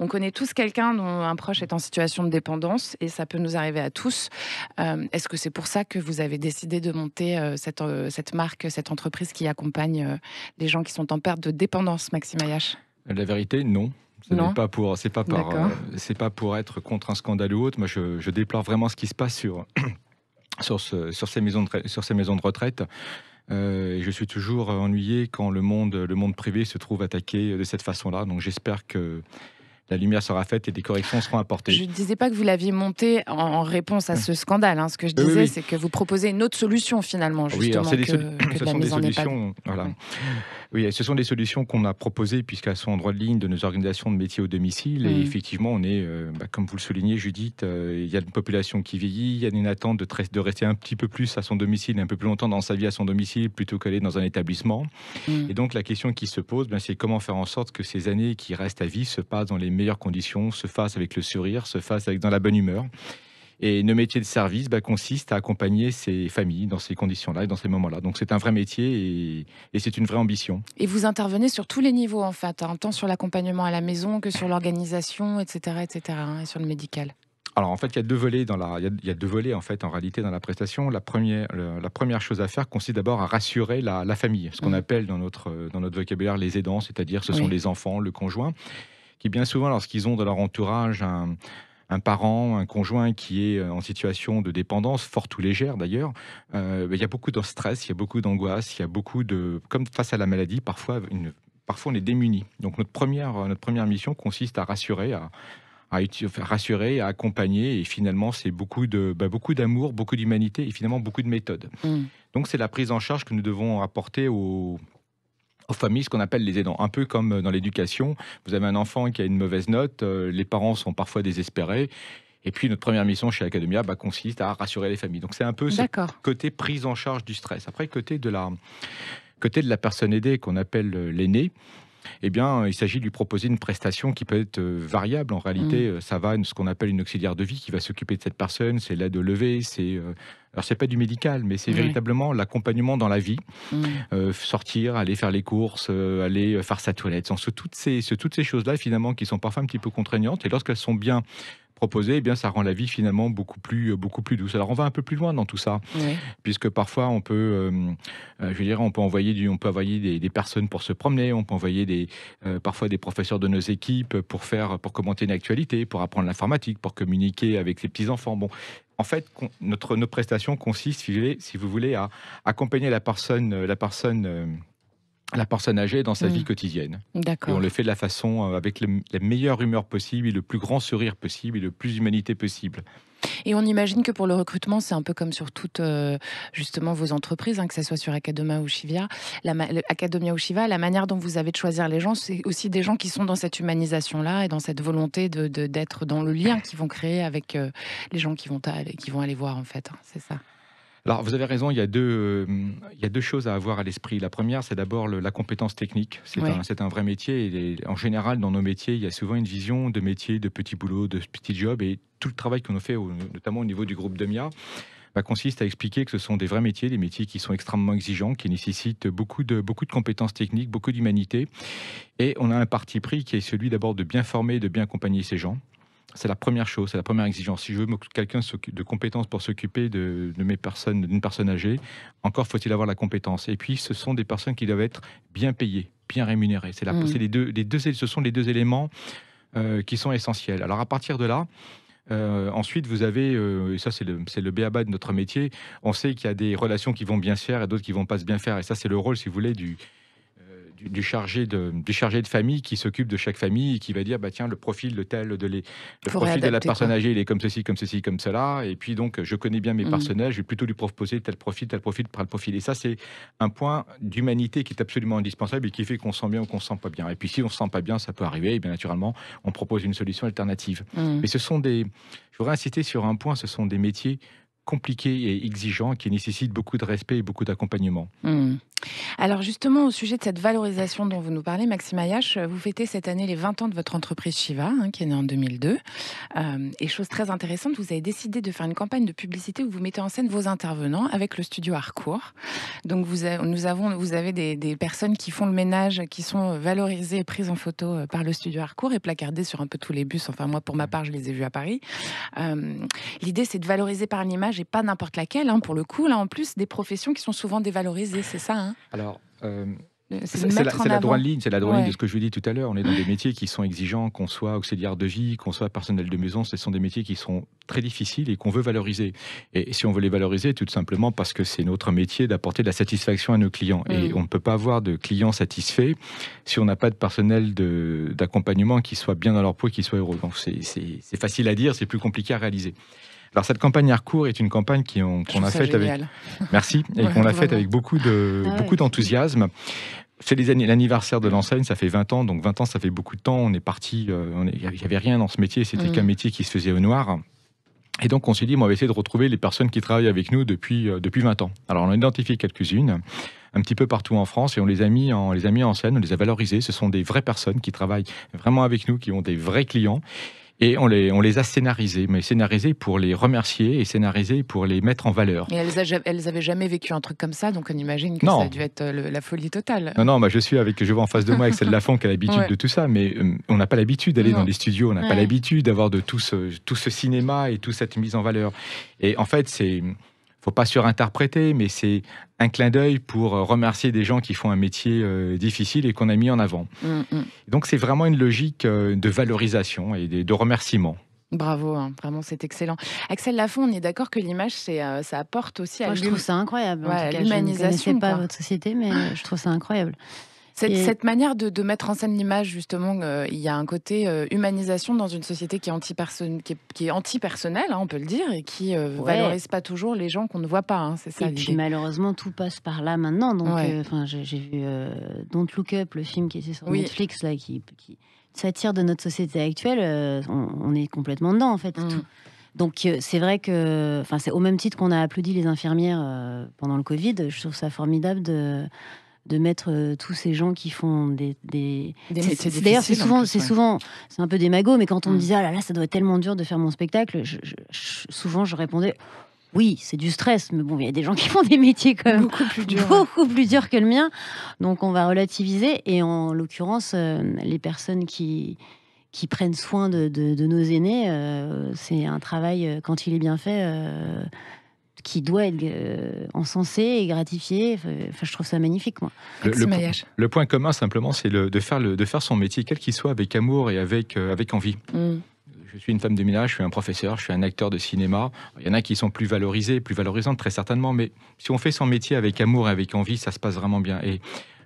On connaît tous quelqu'un dont un proche est en situation de dépendance, et ça peut nous arriver à tous. Est-ce que c'est pour ça que vous avez décidé de monter cette marque, cette entreprise qui accompagne les gens qui sont en perte de dépendance, Maxime Ayache ? La vérité, non. C'est pas pour être contre un scandale ou autre. Moi, je déplore vraiment ce qui se passe sur ces maisons de retraite. Et je suis toujours ennuyé quand le monde privé se trouve attaqué de cette façon-là. Donc j'espère que la lumière sera faite et des corrections seront apportées. Je ne disais pas que vous l'aviez monté en réponse à ce scandale. Ce que je disais, c'est que vous proposez une autre solution finalement, justement, que de la mise en EHPAD. Voilà. Oui, ce sont des solutions qu'on a proposées puisqu'elles sont en droit de ligne de nos organisations de métiers au domicile. Et effectivement, on est, comme vous le soulignez, Judith, il y a une population qui vieillit, il y a une attente de rester un petit peu plus à son domicile, un peu plus longtemps dans sa vie à son domicile, plutôt qu'aller dans un établissement. Et donc, la question qui se pose, c'est comment faire en sorte que ces années qui restent à vivre se passent dans les meilleures conditions, se fassent avec le sourire, se fassent dans la bonne humeur. Et nos métiers de service consistent à accompagner ces familles dans ces conditions-là et dans ces moments-là. Donc c'est un vrai métier et c'est une vraie ambition. Et vous intervenez sur tous les niveaux en fait, tant sur l'accompagnement à la maison que sur l'organisation, etc., et sur le médical. Alors en fait, il y a deux volets en fait en réalité dans la prestation. La première chose à faire consiste d'abord à rassurer la famille, ce qu'on appelle dans notre vocabulaire les aidants, c'est-à-dire ce sont les enfants, le conjoint, qui bien souvent lorsqu'ils ont dans leur entourage un parent, un conjoint qui est en situation de dépendance, forte ou légère d'ailleurs, il y a beaucoup de stress, il y a beaucoup d'angoisse, il y a beaucoup de... Comme face à la maladie, parfois on est démunis. Donc notre première mission consiste à rassurer, à accompagner, et finalement c'est beaucoup d'amour, beaucoup d'humanité et finalement beaucoup de méthode. Donc c'est la prise en charge que nous devons apporter aux familles, ce qu'on appelle les aidants. Un peu comme dans l'éducation, vous avez un enfant qui a une mauvaise note, les parents sont parfois désespérés. Et puis notre première mission chez Academia consiste à rassurer les familles. Donc c'est un peu ce côté prise en charge du stress. Après, côté de la personne aidée qu'on appelle l'aîné, eh bien, il s'agit de lui proposer une prestation qui peut être variable. En réalité, ça va ce qu'on appelle une auxiliaire de vie qui va s'occuper de cette personne. C'est l'aide au lever, alors c'est pas du médical, mais c'est véritablement l'accompagnement dans la vie. Sortir, aller faire les courses, aller faire sa toilette. C'est toutes ces choses-là, finalement, qui sont parfois un petit peu contraignantes. Et lorsqu'elles sont bien proposées, eh bien, ça rend la vie finalement beaucoup plus douce. Alors on va un peu plus loin dans tout ça, puisque parfois on peut, on peut envoyer des personnes pour se promener, on peut envoyer parfois des professeurs de nos équipes pour commenter une actualité, pour apprendre l'informatique, pour communiquer avec les petits enfants. Bon, en fait, nos prestations consistent, si vous voulez, à accompagner la personne âgée dans sa vie quotidienne. D'accord. Et on le fait de la façon avec la meilleure humeur possible, et le plus grand sourire possible, et le plus d'humanité possible. Et on imagine que pour le recrutement, c'est un peu comme sur toutes justement vos entreprises, que ce soit sur Academia ou Shiva. La manière dont vous avez de choisir les gens, c'est aussi des gens qui sont dans cette humanisation-là et dans cette volonté d'être dans le lien qu'ils vont créer avec les gens qui vont aller voir, en fait. C'est ça. Alors, vous avez raison, il y a deux choses à avoir à l'esprit. La première, c'est d'abord la compétence technique. C'est un vrai métier. Et en général, dans nos métiers, il y a souvent une vision de métier, de petits boulots, de petits jobs. Et tout le travail qu'on a fait, notamment au niveau du groupe Demia, consiste à expliquer que ce sont des vrais métiers, des métiers qui sont extrêmement exigeants, qui nécessitent beaucoup de compétences techniques, beaucoup d'humanité. Et on a un parti pris qui est celui d'abord de bien former, de bien accompagner ces gens. C'est la première chose, c'est la première exigence. Si je veux quelqu'un de compétence pour s'occuper d'une personne âgée, encore faut-il avoir la compétence. Et puis, ce sont des personnes qui doivent être bien payées, bien rémunérées. Ce sont les deux éléments qui sont essentiels. Alors, à partir de là, ensuite, vous avez, et ça c'est le b.a.-ba de notre métier, on sait qu'il y a des relations qui vont bien se faire et d'autres qui vont pas se bien faire. Et ça, c'est le rôle, si vous voulez, du chargé de famille qui s'occupe de chaque famille et qui va dire tiens, le profil de la personne âgée, il est comme ceci, comme cela, et puis donc je connais bien mes personnages, je vais plutôt lui proposer tel profil, et ça c'est un point d'humanité qui est absolument indispensable et qui fait qu'on se sent bien ou qu'on se sent pas bien. Et puis si on se sent pas bien, ça peut arriver, et bien naturellement on propose une solution alternative. Mais je voudrais insister sur un point, ce sont des métiers compliqués et exigeants qui nécessitent beaucoup de respect et beaucoup d'accompagnement. Alors justement, au sujet de cette valorisation dont vous nous parlez, Maxime Ayache, vous fêtez cette année les 20 ans de votre entreprise Shiva, qui est née en 2002. Et chose très intéressante, vous avez décidé de faire une campagne de publicité où vous mettez en scène vos intervenants avec le studio Harcourt. Donc vous avez des personnes qui font le ménage, qui sont valorisées et prises en photo par le studio Harcourt et placardées sur un peu tous les bus. Enfin moi, pour ma part, je les ai vus à Paris. L'idée, c'est de valoriser par l'image et pas n'importe laquelle. Pour le coup, là, en plus, des professions qui sont souvent dévalorisées, c'est ça. Alors, c'est la droite ligne, de ce que je vous dis tout à l'heure. On est dans des métiers qui sont exigeants, qu'on soit auxiliaire de vie, qu'on soit personnel de maison. Ce sont des métiers qui sont très difficiles et qu'on veut valoriser. Et si on veut les valoriser, tout simplement parce que c'est notre métier d'apporter de la satisfaction à nos clients. Et on ne peut pas avoir de clients satisfaits si on n'a pas de personnel d'accompagnement qui soit bien dans leur peau et qui soit heureux. Donc c'est facile à dire, c'est plus compliqué à réaliser. Alors cette campagne Harcourt est une campagne qu'on a faite avec qu'on a faite avec beaucoup d'enthousiasme. C'est l'anniversaire de l'enseigne, ça fait 20 ans, donc 20 ans ça fait beaucoup de temps. On est parti, il n'y avait rien dans ce métier, c'était qu'un métier qui se faisait au noir. Et donc on s'est dit, on va essayer de retrouver les personnes qui travaillent avec nous depuis 20 ans. Alors on a identifié quelques-unes, un petit peu partout en France, et on les a mis en scène, on les a valorisées. Ce sont des vraies personnes qui travaillent vraiment avec nous, qui ont des vrais clients. Et on les a scénarisés, mais scénarisés pour les remercier et scénarisés pour les mettre en valeur. Et elles avaient jamais vécu un truc comme ça, donc on imagine que ça a dû être la folie totale. Non, je vois en face de moi Axel Lafont qui a l'habitude de tout ça, mais on n'a pas l'habitude d'aller dans les studios, on n'a pas l'habitude d'avoir de tout ce cinéma et toute cette mise en valeur. Et en fait, faut pas surinterpréter, mais c'est un clin d'œil pour remercier des gens qui font un métier difficile et qu'on a mis en avant. Donc c'est vraiment une logique de valorisation et de remerciement. Bravo, vraiment c'est excellent. Axel Lafont, on est d'accord que l'image, ça apporte aussi à je trouve ça incroyable. L'humanisation. Je ne connaissais pas votre société, mais je trouve ça incroyable. Cette manière de mettre en scène l'image, justement, il y a un côté humanisation dans une société qui est anti-personnelle, on peut le dire, et qui valorise pas toujours les gens qu'on ne voit pas. C'est ça. Et puis malheureusement, tout passe par là maintenant. Donc, j'ai vu Don't Look Up, le film qui était sur Netflix, là, qui s'attire de notre société actuelle. On est complètement dedans, en fait. Tout. Donc c'est vrai que, c'est au même titre qu'on a applaudi les infirmières pendant le Covid. Je trouve ça formidable de mettre tous ces gens qui font des métiers difficiles. D'ailleurs, c'est un peu démago, mais quand on me disait, ah là là, ça doit être tellement dur de faire mon spectacle, souvent je répondais, oui, c'est du stress, mais bon, il y a des gens qui font des métiers quand même beaucoup plus durs que le mien, donc on va relativiser. Et en l'occurrence, les personnes qui prennent soin de nos aînés, c'est un travail, quand il est bien fait, qui doit être encensé et gratifié. Je trouve ça magnifique, moi. Le point commun, simplement, c'est de faire son métier, quel qu'il soit, avec amour et avec envie. Je suis une femme de ménage, je suis un professeur, je suis un acteur de cinéma. Il y en a qui sont plus valorisés, plus valorisantes, très certainement, mais si on fait son métier avec amour et avec envie, ça se passe vraiment bien. Et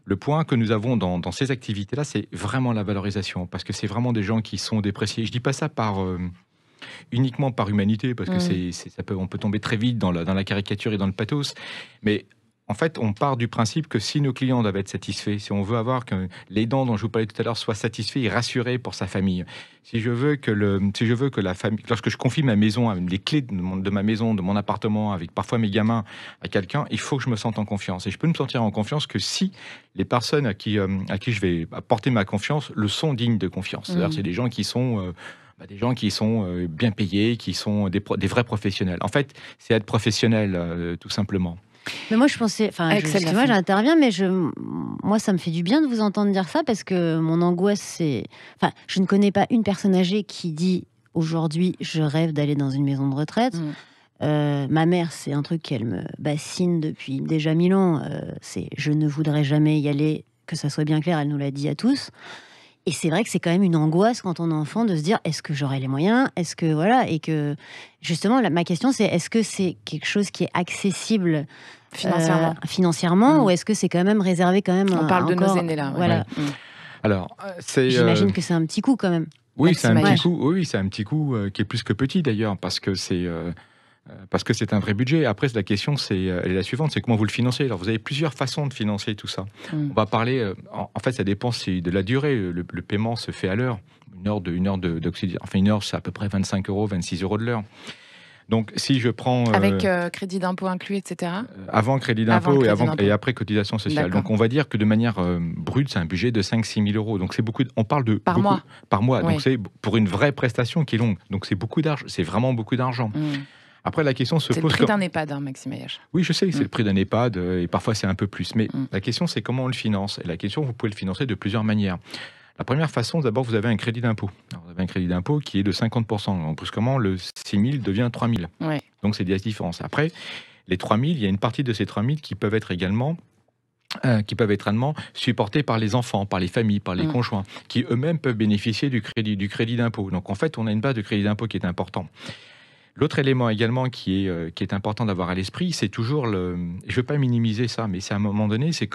le point que nous avons dans ces activités-là, c'est vraiment la valorisation, parce que c'est vraiment des gens qui sont dépréciés. Je dis pas ça uniquement par humanité, parce que on peut tomber très vite dans la caricature et dans le pathos, mais en fait, on part du principe que si nos clients doivent être satisfaits, si on veut avoir que l'aidant dont je vous parlais tout à l'heure soit satisfait et rassuré pour sa famille, si je veux que la famille, lorsque je confie ma maison, les clés de ma maison, de mon appartement, avec parfois mes gamins, à quelqu'un, il faut que je me sente en confiance. Et je peux me sentir en confiance que si les personnes à qui je vais apporter ma confiance le sont dignes de confiance. C'est-à-dire, c'est des gens qui sont bien payés, qui sont des vrais professionnels. En fait, c'est être professionnel, tout simplement. Mais moi, je pensais... Excusez-moi, j'interviens, mais moi, ça me fait du bien de vous entendre dire ça, parce que mon angoisse, c'est... je ne connais pas une personne âgée qui dit, aujourd'hui, je rêve d'aller dans une maison de retraite. Ma mère, c'est un truc qu'elle me bassine depuis déjà 1000 ans. C'est « je ne voudrais jamais y aller », que ça soit bien clair, elle nous l'a dit à tous. Et c'est vrai que c'est quand même une angoisse quand on est enfant de se dire, est-ce que j'aurai les moyens ? Est-ce que voilà ? Et que justement, ma question, c'est est-ce que c'est quelque chose qui est accessible financièrement, ou est-ce que c'est quand même réservé quand même On parle de nos aînés là. Voilà. Ouais. Alors, j'imagine que c'est un petit coup quand même. Oui, c'est un petit coup. Oui, c'est un petit coup qui est plus que petit d'ailleurs, parce que c'est un vrai budget. Après, la question, elle est la suivante, c'est comment vous le financez. Alors, vous avez plusieurs façons de financer tout ça. On va parler, en fait, ça dépend de la durée. Le paiement se fait à l'heure. Une heure, c'est à peu près 25 €, 26 € de l'heure. Donc, si je prends... Avec crédit d'impôt inclus, etc. Avant crédit d'impôt et après cotisation sociale. Donc, on va dire que de manière brute, c'est un budget de 5-6 000 €. Donc, c'est beaucoup. On parle de... Par mois. Par mois. Oui. Donc, c'est pour une vraie prestation qui est longue. Donc, c'est beaucoup d'argent. C'est vraiment beaucoup d'argent. Après, la question se pose... C'est le prix d'un EHPAD, Maxime Ayache. Oui, je sais, c'est le prix d'un EHPAD, et parfois c'est un peu plus. Mais la question, c'est comment on le finance. Et la question, vous pouvez le financer de plusieurs manières. La première façon, d'abord, vous avez un crédit d'impôt. Vous avez un crédit d'impôt qui est de 50%. Donc, brusquement, le 6 000 devient 3 000. Ouais. Donc, c'est des différences. Après, les 3 000, il y a une partie de ces 3 000 qui peuvent être également supportés par les enfants, par les familles, par les conjoints, qui eux-mêmes peuvent bénéficier du crédit d'impôt. Donc, en fait, on a une base de crédit d'impôt qui est important. L'autre élément également qui est important d'avoir à l'esprit, c'est toujours je ne veux pas minimiser ça, mais c'est à un moment donné, c'est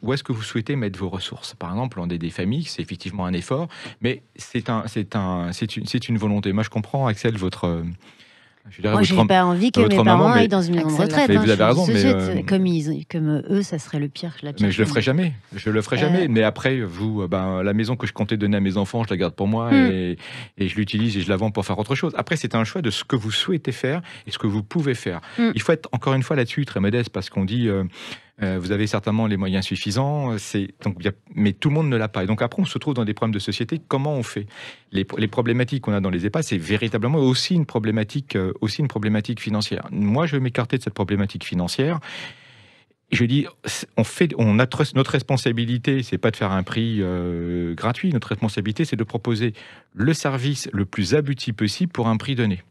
où est-ce que vous souhaitez mettre vos ressources. Par exemple, on est des familles, c'est effectivement un effort, mais c'est une volonté. Moi, je comprends, Axel, votre... Moi, j'ai pas envie que mes parents aillent dans une maison de retraite. Vous avez raison, mais comme eux, ça serait la pire. Mais je le ferai jamais. Je le ferai jamais. Mais après, la maison que je comptais donner à mes enfants, je la garde pour moi et je l'utilise et je la vends pour faire autre chose. Après, c'est un choix de ce que vous souhaitez faire et ce que vous pouvez faire. Il faut être encore une fois là-dessus très modeste, parce qu'on dit. Vous avez certainement les moyens suffisants, mais tout le monde ne l'a pas. Et donc après, on se trouve dans des problèmes de société. Comment on fait ? Les problématiques qu'on a dans les EHPAD, c'est véritablement aussi une problématique financière. Moi, je vais m'écarter de cette problématique financière. Je dis, notre responsabilité, c'est pas de faire un prix gratuit. Notre responsabilité, c'est de proposer le service le plus abouti possible pour un prix donné.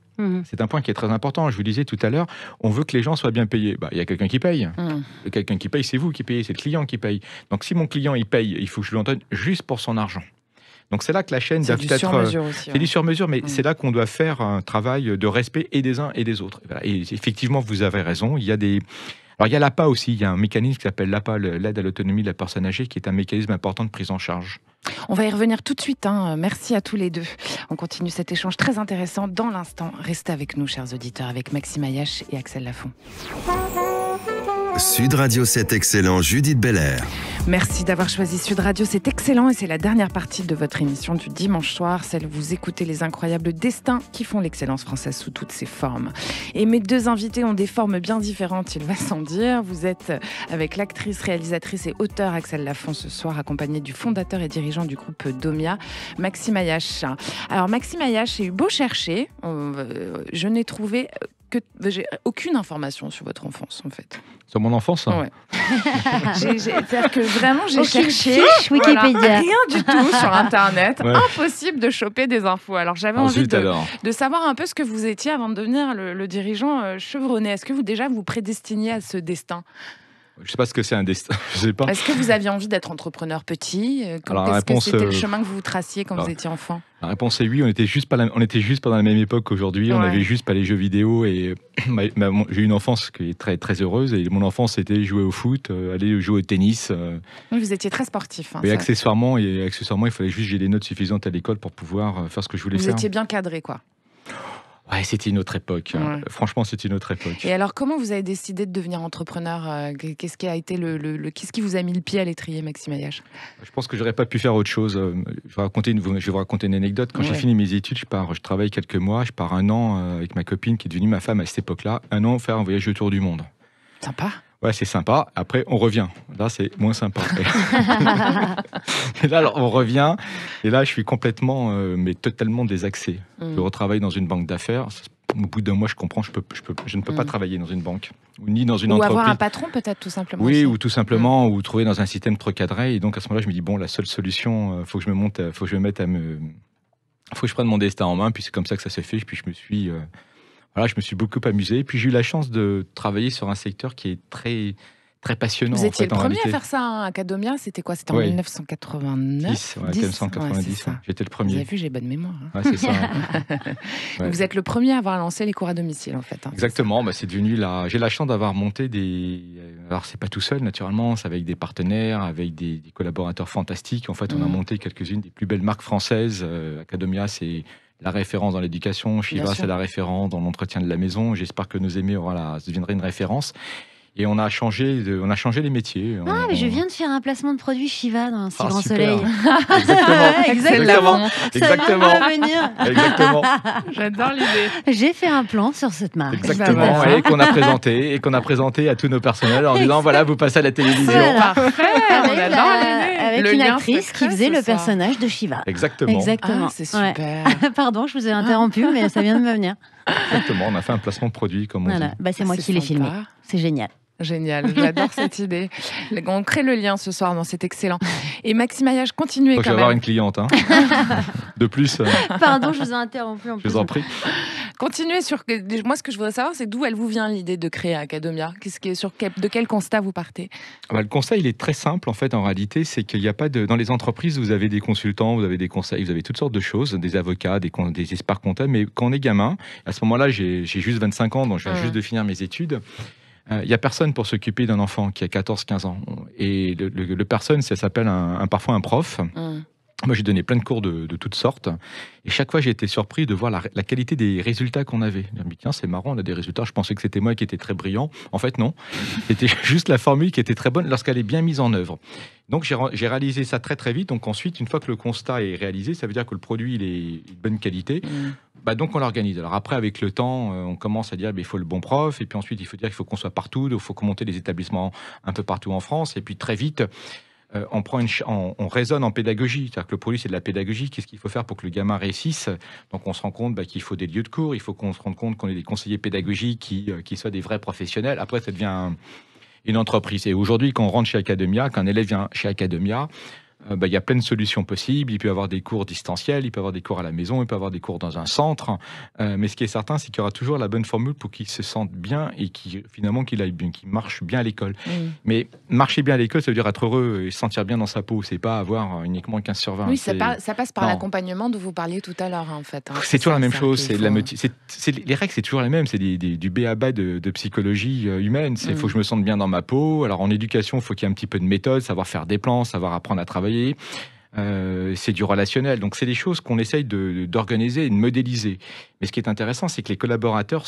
C'est un point qui est très important. Je vous disais tout à l'heure, on veut que les gens soient bien payés. Il y a quelqu'un qui paye. Quelqu'un qui paye, c'est vous qui payez, c'est le client qui paye. Donc si mon client il paye, il faut que je lui en donne juste pour son argent. Donc c'est là que la chaîne doit être... C'est du sur-mesure, mais c'est là qu'on doit faire un travail de respect et des uns et des autres. Et effectivement, vous avez raison, il y a des... Alors il y a l'APA aussi, il y a un mécanisme qui s'appelle l'APA, l'aide à l'autonomie de la personne âgée, qui est un mécanisme important de prise en charge. On va y revenir tout de suite. Merci à tous les deux. On continue cet échange très intéressant dans l'instant. Restez avec nous, chers auditeurs, avec Maxime Ayache et Axel Lafont. Sud Radio, c'est excellent, Judith Belair. Merci d'avoir choisi Sud Radio, c'est excellent et c'est la dernière partie de votre émission du dimanche soir, celle où vous écoutez les incroyables destins qui font l'excellence française sous toutes ses formes. Et mes deux invités ont des formes bien différentes, il va sans dire. Vous êtes avec l'actrice, réalisatrice et auteure Axel Lafont ce soir, accompagnée du fondateur et dirigeant du groupe Domia, Maxime Ayache. Alors Maxime Ayache, j'ai eu beau chercher, je n'ai trouvé j'ai aucune information sur votre enfance en fait. Sur mon enfance, ouais. C'est-à-dire que vraiment j'ai cherché Wikipédia. Rien du tout sur internet, impossible de choper des infos. Alors j'avais envie de savoir un peu ce que vous étiez avant de devenir le dirigeant chevronné. Est-ce que vous vous prédestiniez à ce destin? Je ne sais pas ce que c'est un destin. Je sais pas. Est-ce que vous aviez envie d'être entrepreneur petit? Est-ce que c'était le chemin que vous traciez quand vous étiez enfant? La réponse est oui. On était juste pas dans la même époque qu'aujourd'hui. On n'avait juste pas les jeux vidéo. Et j'ai eu une enfance qui est très, très heureuse. Et mon enfance, c'était jouer au foot, aller jouer au tennis. Vous étiez très sportif. Et accessoirement, il fallait juste que j'ai des notes suffisantes à l'école pour pouvoir faire ce que je voulais faire. Vous étiez bien cadré, quoi. Ouais, c'était une autre époque. Ouais. Franchement, c'était une autre époque. Et alors, comment vous avez décidé de devenir entrepreneur? Qu'est-ce qui a été qu'est-ce qui vous a mis le pied à l'étrier, Maxime Ayache? Je pense que j'aurais pas pu faire autre chose. Je vais vous raconter une anecdote. Quand j'ai fini mes études, je travaille quelques mois. Je pars 1 an avec ma copine qui est devenue ma femme à cette époque-là. 1 an faire un voyage autour du monde. Sympa. Ouais, c'est sympa. Après, on revient. Là, c'est moins sympa. Et là, alors, on revient. Et là, je suis complètement, mais totalement désaxé. Je retravaille dans une banque d'affaires. Au bout d'1 mois, je comprends, je ne peux pas travailler dans une banque. Ni dans une entreprise. Ou avoir un patron, peut-être, tout simplement. Oui, aussi. Ou tout simplement, ou trouver dans un système trop cadré. Et donc, à ce moment-là, je me dis, bon, la seule solution, faut que je prenne mon destin en main. Puis c'est comme ça que ça s'est fait. Puis je me suis beaucoup amusé. Puis j'ai eu la chance de travailler sur un secteur qui est très, très passionnant. Vous étiez le premier à faire ça à Cadomia. C'était quoi? C'était en 1989 1990. J'étais le premier. Vous avez vu, j'ai bonne mémoire. C'est ça. Vous êtes le premier à avoir lancé les cours à domicile, en fait. Exactement. C'est devenu là. J'ai la chance d'avoir monté des. Alors, c'est pas tout seul, naturellement. C'est avec des partenaires, avec des collaborateurs fantastiques. En fait, on a monté quelques-unes des plus belles marques françaises. Cadomia, c'est la référence dans l'éducation. Shiva, c'est la référence dans l'entretien de la maison. J'espère que nos aînés deviendraient une référence. Et on a changé les métiers. Mais je viens de faire un placement de produit Shiva dans Si Grand super. Soleil. Exactement. Exactement. J'adore l'idée. J'ai fait un plan sur cette marque. Exactement. Et qu'on a présenté à tous nos personnels en disant voilà, vous passez à la télévision. Voilà. Avec une actrice qui faisait le personnage de Shiva. Exactement. Ah, c'est super. Ouais. Pardon, je vous ai interrompu, mais ça vient de me venir. Exactement. On a fait un placement de produit comme on dit. C'est moi qui l'ai filmé. C'est génial. Génial, j'adore cette idée. On crée le lien ce soir, c'est excellent. Et Maxime Ayache, continuez quand même. Je vais avoir une cliente. De plus. Pardon, je vous ai interrompu. Je vous en prie. Continuez sur. Moi, ce que je voudrais savoir, c'est d'où elle vous vient l'idée de créer Acadomia. De quel constat vous partez? Le constat, il est très simple en fait. En réalité, c'est qu'il n'y a pas de. Dans les entreprises, vous avez des consultants, vous avez des conseils, vous avez toutes sortes de choses, des avocats, des experts comptables. Mais quand on est gamin, à ce moment-là, j'ai juste 25 ans, donc je viens juste de finir mes études. Il n'y a personne pour s'occuper d'un enfant qui a 14-15 ans. Et le personne, ça s'appelle parfois un prof. Moi, j'ai donné plein de cours de toutes sortes. Et chaque fois, j'ai été surpris de voir la qualité des résultats qu'on avait. Je me dis, tiens, c'est marrant, on a des résultats. Je pensais que c'était moi qui étais très brillant. En fait, non. C'était juste la formule qui était très bonne lorsqu'elle est bien mise en œuvre. Donc, j'ai réalisé ça très, très vite. Donc, ensuite, une fois que le constat est réalisé, ça veut dire que le produit il est de bonne qualité. Donc, on l'organise. Alors, après, avec le temps, on commence à dire il faut le bon prof. Et puis ensuite, il faut dire qu'il faut qu'on soit partout. Il faut monter des établissements un peu partout en France. Et puis, très vite, on raisonne en pédagogie, c'est-à-dire que le produit c'est de la pédagogie. Qu'est-ce qu'il faut faire pour que le gamin réussisse? Donc on se rend compte qu'il faut des lieux de cours, il faut qu'on se rende compte qu'on ait des conseillers pédagogiques qui soient des vrais professionnels. Après ça devient une entreprise. Et aujourd'hui quand on rentre chez Acadomia, qu'un élève vient chez Acadomia, il y a plein de solutions possibles. Il peut y avoir des cours distanciels, il peut y avoir des cours à la maison, il peut y avoir des cours dans un centre. Mais ce qui est certain, c'est qu'il y aura toujours la bonne formule pour qu'il se sente bien et qu'il aille bien, qu'il marche bien à l'école. Mais marcher bien à l'école, ça veut dire être heureux et se sentir bien dans sa peau. C'est pas avoir uniquement 15 sur 20. Oui, ça passe par l'accompagnement dont vous parliez tout à l'heure, en fait. C'est toujours la même chose. Les règles, c'est toujours les mêmes. C'est du b.a.-ba de psychologie humaine. Il faut que je me sente bien dans ma peau. Alors, en éducation, il faut qu'il y ait un petit peu de méthode, savoir faire des plans, savoir apprendre à travailler. C'est du relationnel, donc c'est des choses qu'on essaye d'organiser et de modéliser. Mais ce qui est intéressant, c'est que les collaborateurs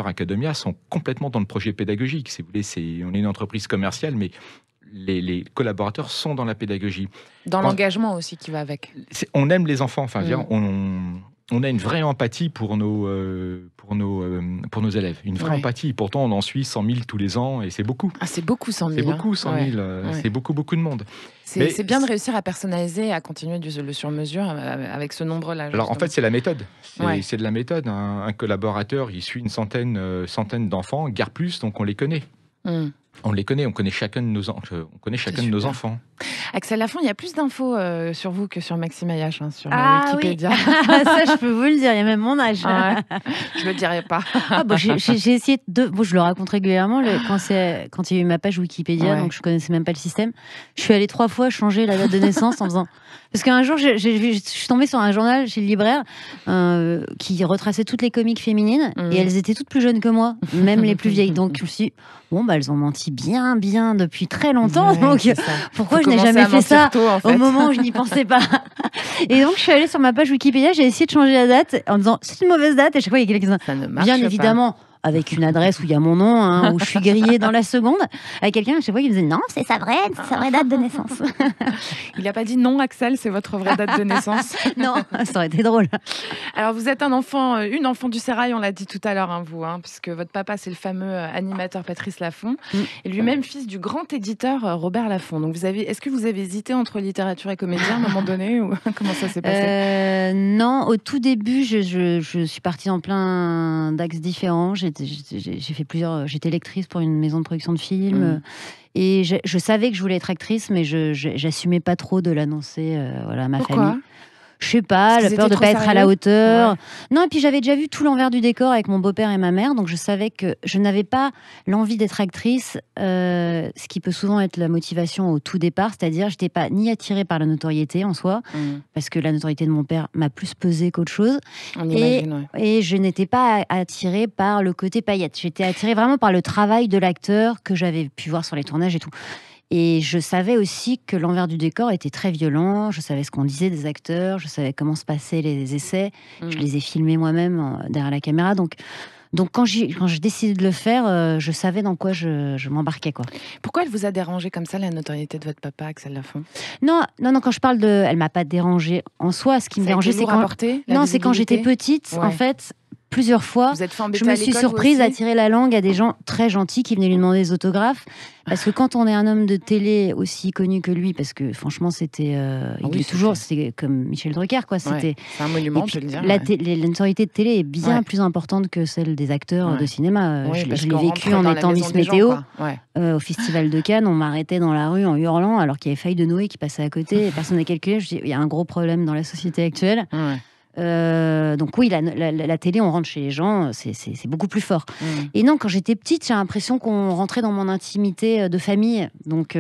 Academia sont complètement dans le projet pédagogique. Si vous voulez, on est une entreprise commerciale, mais les collaborateurs sont dans la pédagogie. Dans l'engagement aussi qui va avec. On aime les enfants, on a une vraie empathie pour nos élèves. Une vraie empathie. Pourtant, on en suit 100 000 tous les ans et c'est beaucoup. Ah, c'est beaucoup 100 000. C'est beaucoup 100 000. C'est beaucoup de monde. C'est bien de réussir à personnaliser et à continuer le sur-mesure avec ce nombre-là. Alors, en fait, c'est la méthode. C'est de la méthode. Un collaborateur, il suit une centaine d'enfants, guère plus, donc on les connaît. On les connaît, on connaît chacun de nos enfants. Axel Lafont, il y a plus d'infos sur vous que sur Maxime Ayache, sur Wikipédia. Oui. Ça, je peux vous le dire, il y a même mon âge. Je le dirais pas. J'ai essayé je le raconte régulièrement quand il y a eu ma page Wikipédia, donc je connaissais même pas le système. Je suis allée 3 fois changer la date de naissance en faisant... Parce qu'un jour, je suis tombée sur un journal chez le libraire qui retraçait toutes les comiques féminines et elles étaient toutes plus jeunes que moi, même les plus vieilles. Donc je me suis dit, elles ont menti bien depuis très longtemps. Donc pourquoi je n'ai jamais fait ça au moment où je n'y pensais pas? Et donc je suis allée sur ma page Wikipédia, j'ai essayé de changer la date en disant c'est une mauvaise date, et chaque fois il y a quelqu'un bien évidemment avec une adresse où il y a mon nom, où je suis grillée dans la seconde, avec quelqu'un à chaque fois qui me disait non, c'est sa vraie date de naissance. Il n'a pas dit non, Axel, c'est votre vraie date de naissance. Non, ça aurait été drôle. Alors vous êtes une enfant du sérail, on l'a dit tout à l'heure, vous, puisque votre papa c'est le fameux animateur Patrice Lafont, et lui-même fils du grand éditeur Robert Laffont. Donc est-ce que vous avez hésité entre littérature et comédien à un moment donné, ou comment ça s'est passé? Non, au tout début, je suis partie dans plein d'axes différents. J'étais lectrice pour une maison de production de films et je savais que je voulais être actrice, mais j'assumais pas trop de l'annoncer à ma famille. Je sais pas, la peur de ne pas être à la hauteur. Non, et puis j'avais déjà vu tout l'envers du décor avec mon beau-père et ma mère, donc je savais que je n'avais pas l'envie d'être actrice, ce qui peut souvent être la motivation au tout départ, c'est-à-dire je n'étais pas ni attirée par la notoriété en soi, parce que la notoriété de mon père m'a plus pesé qu'autre chose, et je n'étais pas attirée par le côté paillette. J'étais attirée vraiment par le travail de l'acteur que j'avais pu voir sur les tournages et tout. Et je savais aussi que l'envers du décor était très violent. Je savais ce qu'on disait des acteurs. Je savais comment se passaient les essais. Je les ai filmés moi-même derrière la caméra. Donc quand j'ai décidé de le faire, je savais dans quoi je m'embarquais, quoi. Pourquoi elle vous a dérangé comme ça, la notoriété de votre papa, Axel Lafont? Non, quand je parle elle m'a pas dérangée en soi. Ce qui me dérangeait, c'est quand j'étais petite, en fait. Plusieurs fois, je me suis surprise à tirer la langue à des gens très gentils qui venaient lui demander des autographes. Parce que quand on est un homme de télé aussi connu que lui, parce que franchement, c'était comme Michel Drucker, quoi. C'est un monument, je peux le dire. La notoriété de télé est bien plus importante que celle des acteurs de cinéma. Je l'ai vécu en étant Miss Météo. Au Festival de Cannes, on m'arrêtait dans la rue en hurlant alors qu'il y avait Faye de Noé qui passait à côté et personne n'a calculé. Je dis, il y a un gros problème dans la société actuelle. Donc oui, la télé, on rentre chez les gens, c'est beaucoup plus fort. Et non, quand j'étais petite, j'ai l'impression qu'on rentrait dans mon intimité de famille. Donc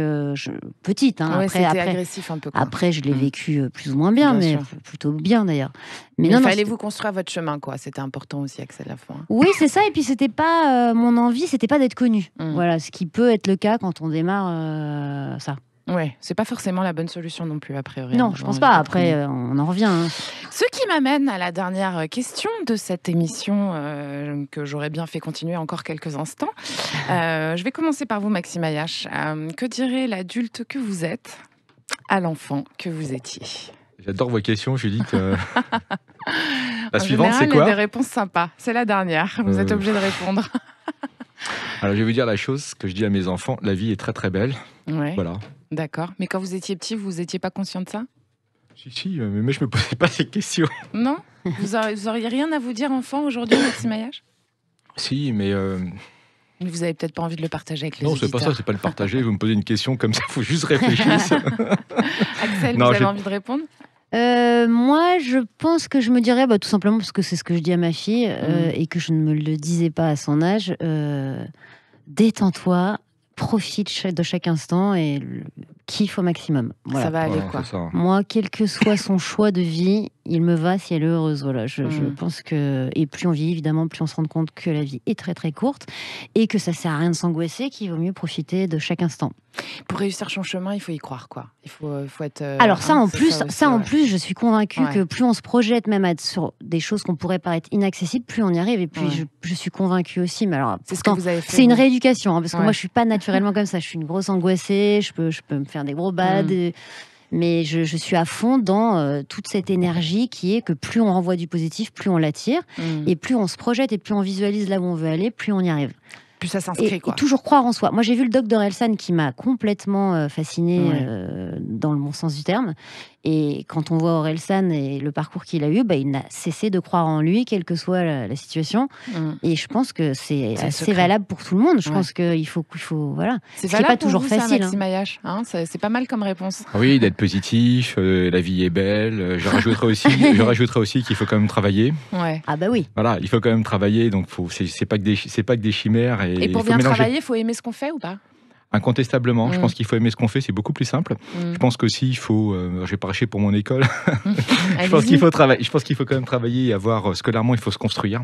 petite, après agressif un peu, quoi. Après, je l'ai vécu plus ou moins bien, mais plutôt bien d'ailleurs. Mais il fallait vous construire votre chemin, quoi. C'était important aussi, Axel Lafont. Oui, c'est ça. Et puis c'était pas mon envie, c'était pas d'être connue. Voilà, ce qui peut être le cas quand on démarre ça. Ouais, c'est pas forcément la bonne solution non plus, a priori. Non, je pense pas. Après, on en revient. Ce qui m'amène à la dernière question de cette émission, que j'aurais bien fait continuer encore quelques instants. Je vais commencer par vous, Maxime Ayache. Que dirait l'adulte que vous êtes à l'enfant que vous étiez? J'adore vos questions, Judith. La général, suivante, c'est quoi? Il y a des réponses sympas. C'est la dernière. Vous êtes obligé de répondre. Alors, je vais vous dire la chose que je dis à mes enfants. La vie est très, très belle. Ouais. Voilà. D'accord. Mais quand vous étiez petit, vous n'étiez pas conscient de ça? Si, mais je me posais pas ces questions. Non? Vous auriez rien à vous dire, enfant, aujourd'hui, Maxime Ayache? Si, mais Mais vous avez peut-être pas envie de le partager avec les Non, auditeurs. c'est pas ça, c'est pas le partager. Vous me posez une question comme ça, il faut juste réfléchir. Axel, vous avez envie de répondre? Moi, je pense que je me dirais, tout simplement parce que c'est ce que je dis à ma fille et que je ne me le disais pas à son âge, détends-toi, profite de chaque instant et kiffe au maximum. Voilà. Ça va aller, quoi. Moi, quel que soit son choix de vie, il me va si elle est heureuse. Voilà, je pense que... Et plus on vit, évidemment, plus on se rend compte que la vie est très très courte et que ça sert à rien de s'angoisser, qu'il vaut mieux profiter de chaque instant. Pour réussir son chemin, il faut y croire, quoi. Il faut être... Alors ça, en plus, je suis convaincue que plus on se projette même sur des choses qu'on pourrait paraître inaccessibles, plus on y arrive. Et puis je suis convaincue aussi. Mais alors, c'est ce que vous avez fait. C'est une rééducation, parce que moi, je suis pas naturellement comme ça. Je suis une grosse angoissée. Je peux me faire des gros bads. Mais je suis à fond dans toute cette énergie qui est que plus on renvoie du positif, plus on l'attire. Et plus on se projette et plus on visualise là où on veut aller, plus on y arrive. Plus ça s'inscrit, quoi. Et toujours croire en soi. Moi, j'ai vu le doc d'Orelsan qui m'a complètement fascinée dans le bon sens du terme. Et quand on voit Orelsan et le parcours qu'il a eu, il n'a cessé de croire en lui, quelle que soit la situation. Et je pense que c'est assez valable pour tout le monde. Je pense qu'il faut voilà. C'est valable pas toujours facile. Maxime Ayache, c'est pas mal comme réponse. Oui, d'être positif, la vie est belle. Je rajouterais aussi qu'il faut quand même travailler. Ouais. Ah bah oui. Voilà, il faut quand même travailler. Donc c'est pas que des chimères. Et pour bien travailler, il faut aimer ce qu'on fait ou pas? Incontestablement, je pense qu'il faut aimer ce qu'on fait, c'est beaucoup plus simple. Je pense qu'aussi il faut, je vais prêcher pour mon école. Je pense qu'il faut travailler. Je pense qu'il faut quand même travailler et avoir scolairement, il faut se construire.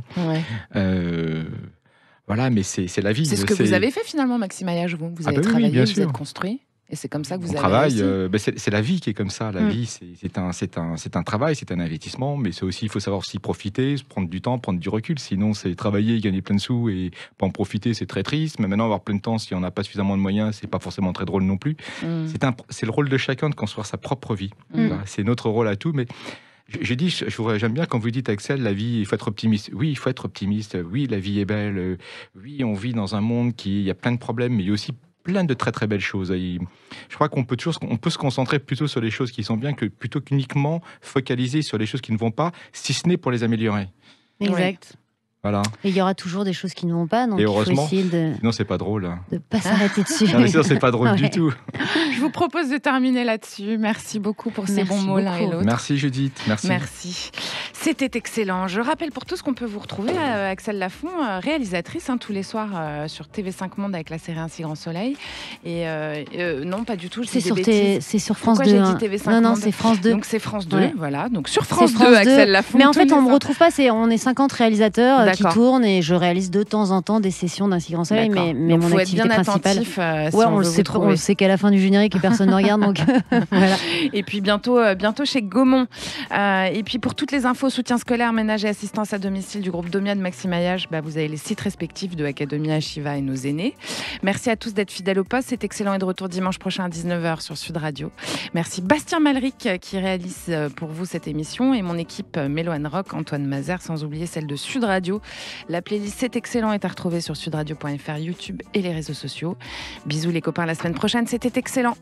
Voilà, mais c'est la vie. C'est ce que vous avez fait finalement, Maxime Ayache. Vous avez travaillé, vous êtes construit. Et c'est comme ça que vous avez réussi. C'est la vie qui est comme ça. La vie, c'est un travail, c'est un investissement, mais c'est aussi, il faut savoir s'y profiter, prendre du temps, prendre du recul. Sinon, c'est travailler, gagner plein de sous et pas en profiter, c'est très triste. Mais maintenant, avoir plein de temps, si on n'a pas suffisamment de moyens, c'est pas forcément très drôle non plus. C'est le rôle de chacun de construire sa propre vie. Voilà, c'est notre rôle à tout, mais... J'aime bien quand vous dites, Axel, la vie, il faut être optimiste. Oui, il faut être optimiste. Oui, la vie est belle. Oui, on vit dans un monde il y a plein de problèmes, mais il y a aussi plein de très très belles choses. Je crois qu'on peut se concentrer plutôt sur les choses qui sont bien plutôt qu'uniquement focaliser sur les choses qui ne vont pas, si ce n'est pour les améliorer. Exact. Voilà. Et il y aura toujours des choses qui ne vont pas, donc et heureusement, il faut essayer de... Sinon, c'est pas drôle. De ne pas s'arrêter dessus. Non, mais sinon, c'est pas drôle du tout. Je vous propose de terminer là-dessus. Merci beaucoup pour ces bons mots l'un et l'autre. Merci Judith. Merci. C'était excellent. Je rappelle pour tous qu'on peut vous retrouver, Axel Lafont, réalisatrice, tous les soirs sur TV5 Monde avec la série Un si grand soleil. Et non, pas du tout. C'est sur France 2. J'ai dit TV5 non, Monde. C'est France 2. Donc c'est France 2, voilà. Donc sur France 2, Axel Lafont. Mais en fait, on ne me retrouve pas. On est 50 réalisateurs qui tournent et je réalise de temps en temps des sessions d'Un si grand soleil. Mais mon activité principale. On le sait qu'à la fin du générique, personne ne regarde. Donc voilà. Et puis bientôt chez Gaumont. Et puis pour toutes les infos, soutien scolaire, ménage et assistance à domicile du groupe Domia de Maxime Ayache, vous avez les sites respectifs de Academia, Shiva et Nos Aînés. Merci à tous d'être fidèles au poste. C'est excellent et de retour dimanche prochain à 19h sur Sud Radio. Merci Bastien Malric qui réalise pour vous cette émission et mon équipe Méloane Rock, Antoine Mazer, sans oublier celle de Sud Radio. La playlist C'est excellent est à retrouver sur sudradio.fr, YouTube et les réseaux sociaux. Bisous les copains, la semaine prochaine, c'était excellent.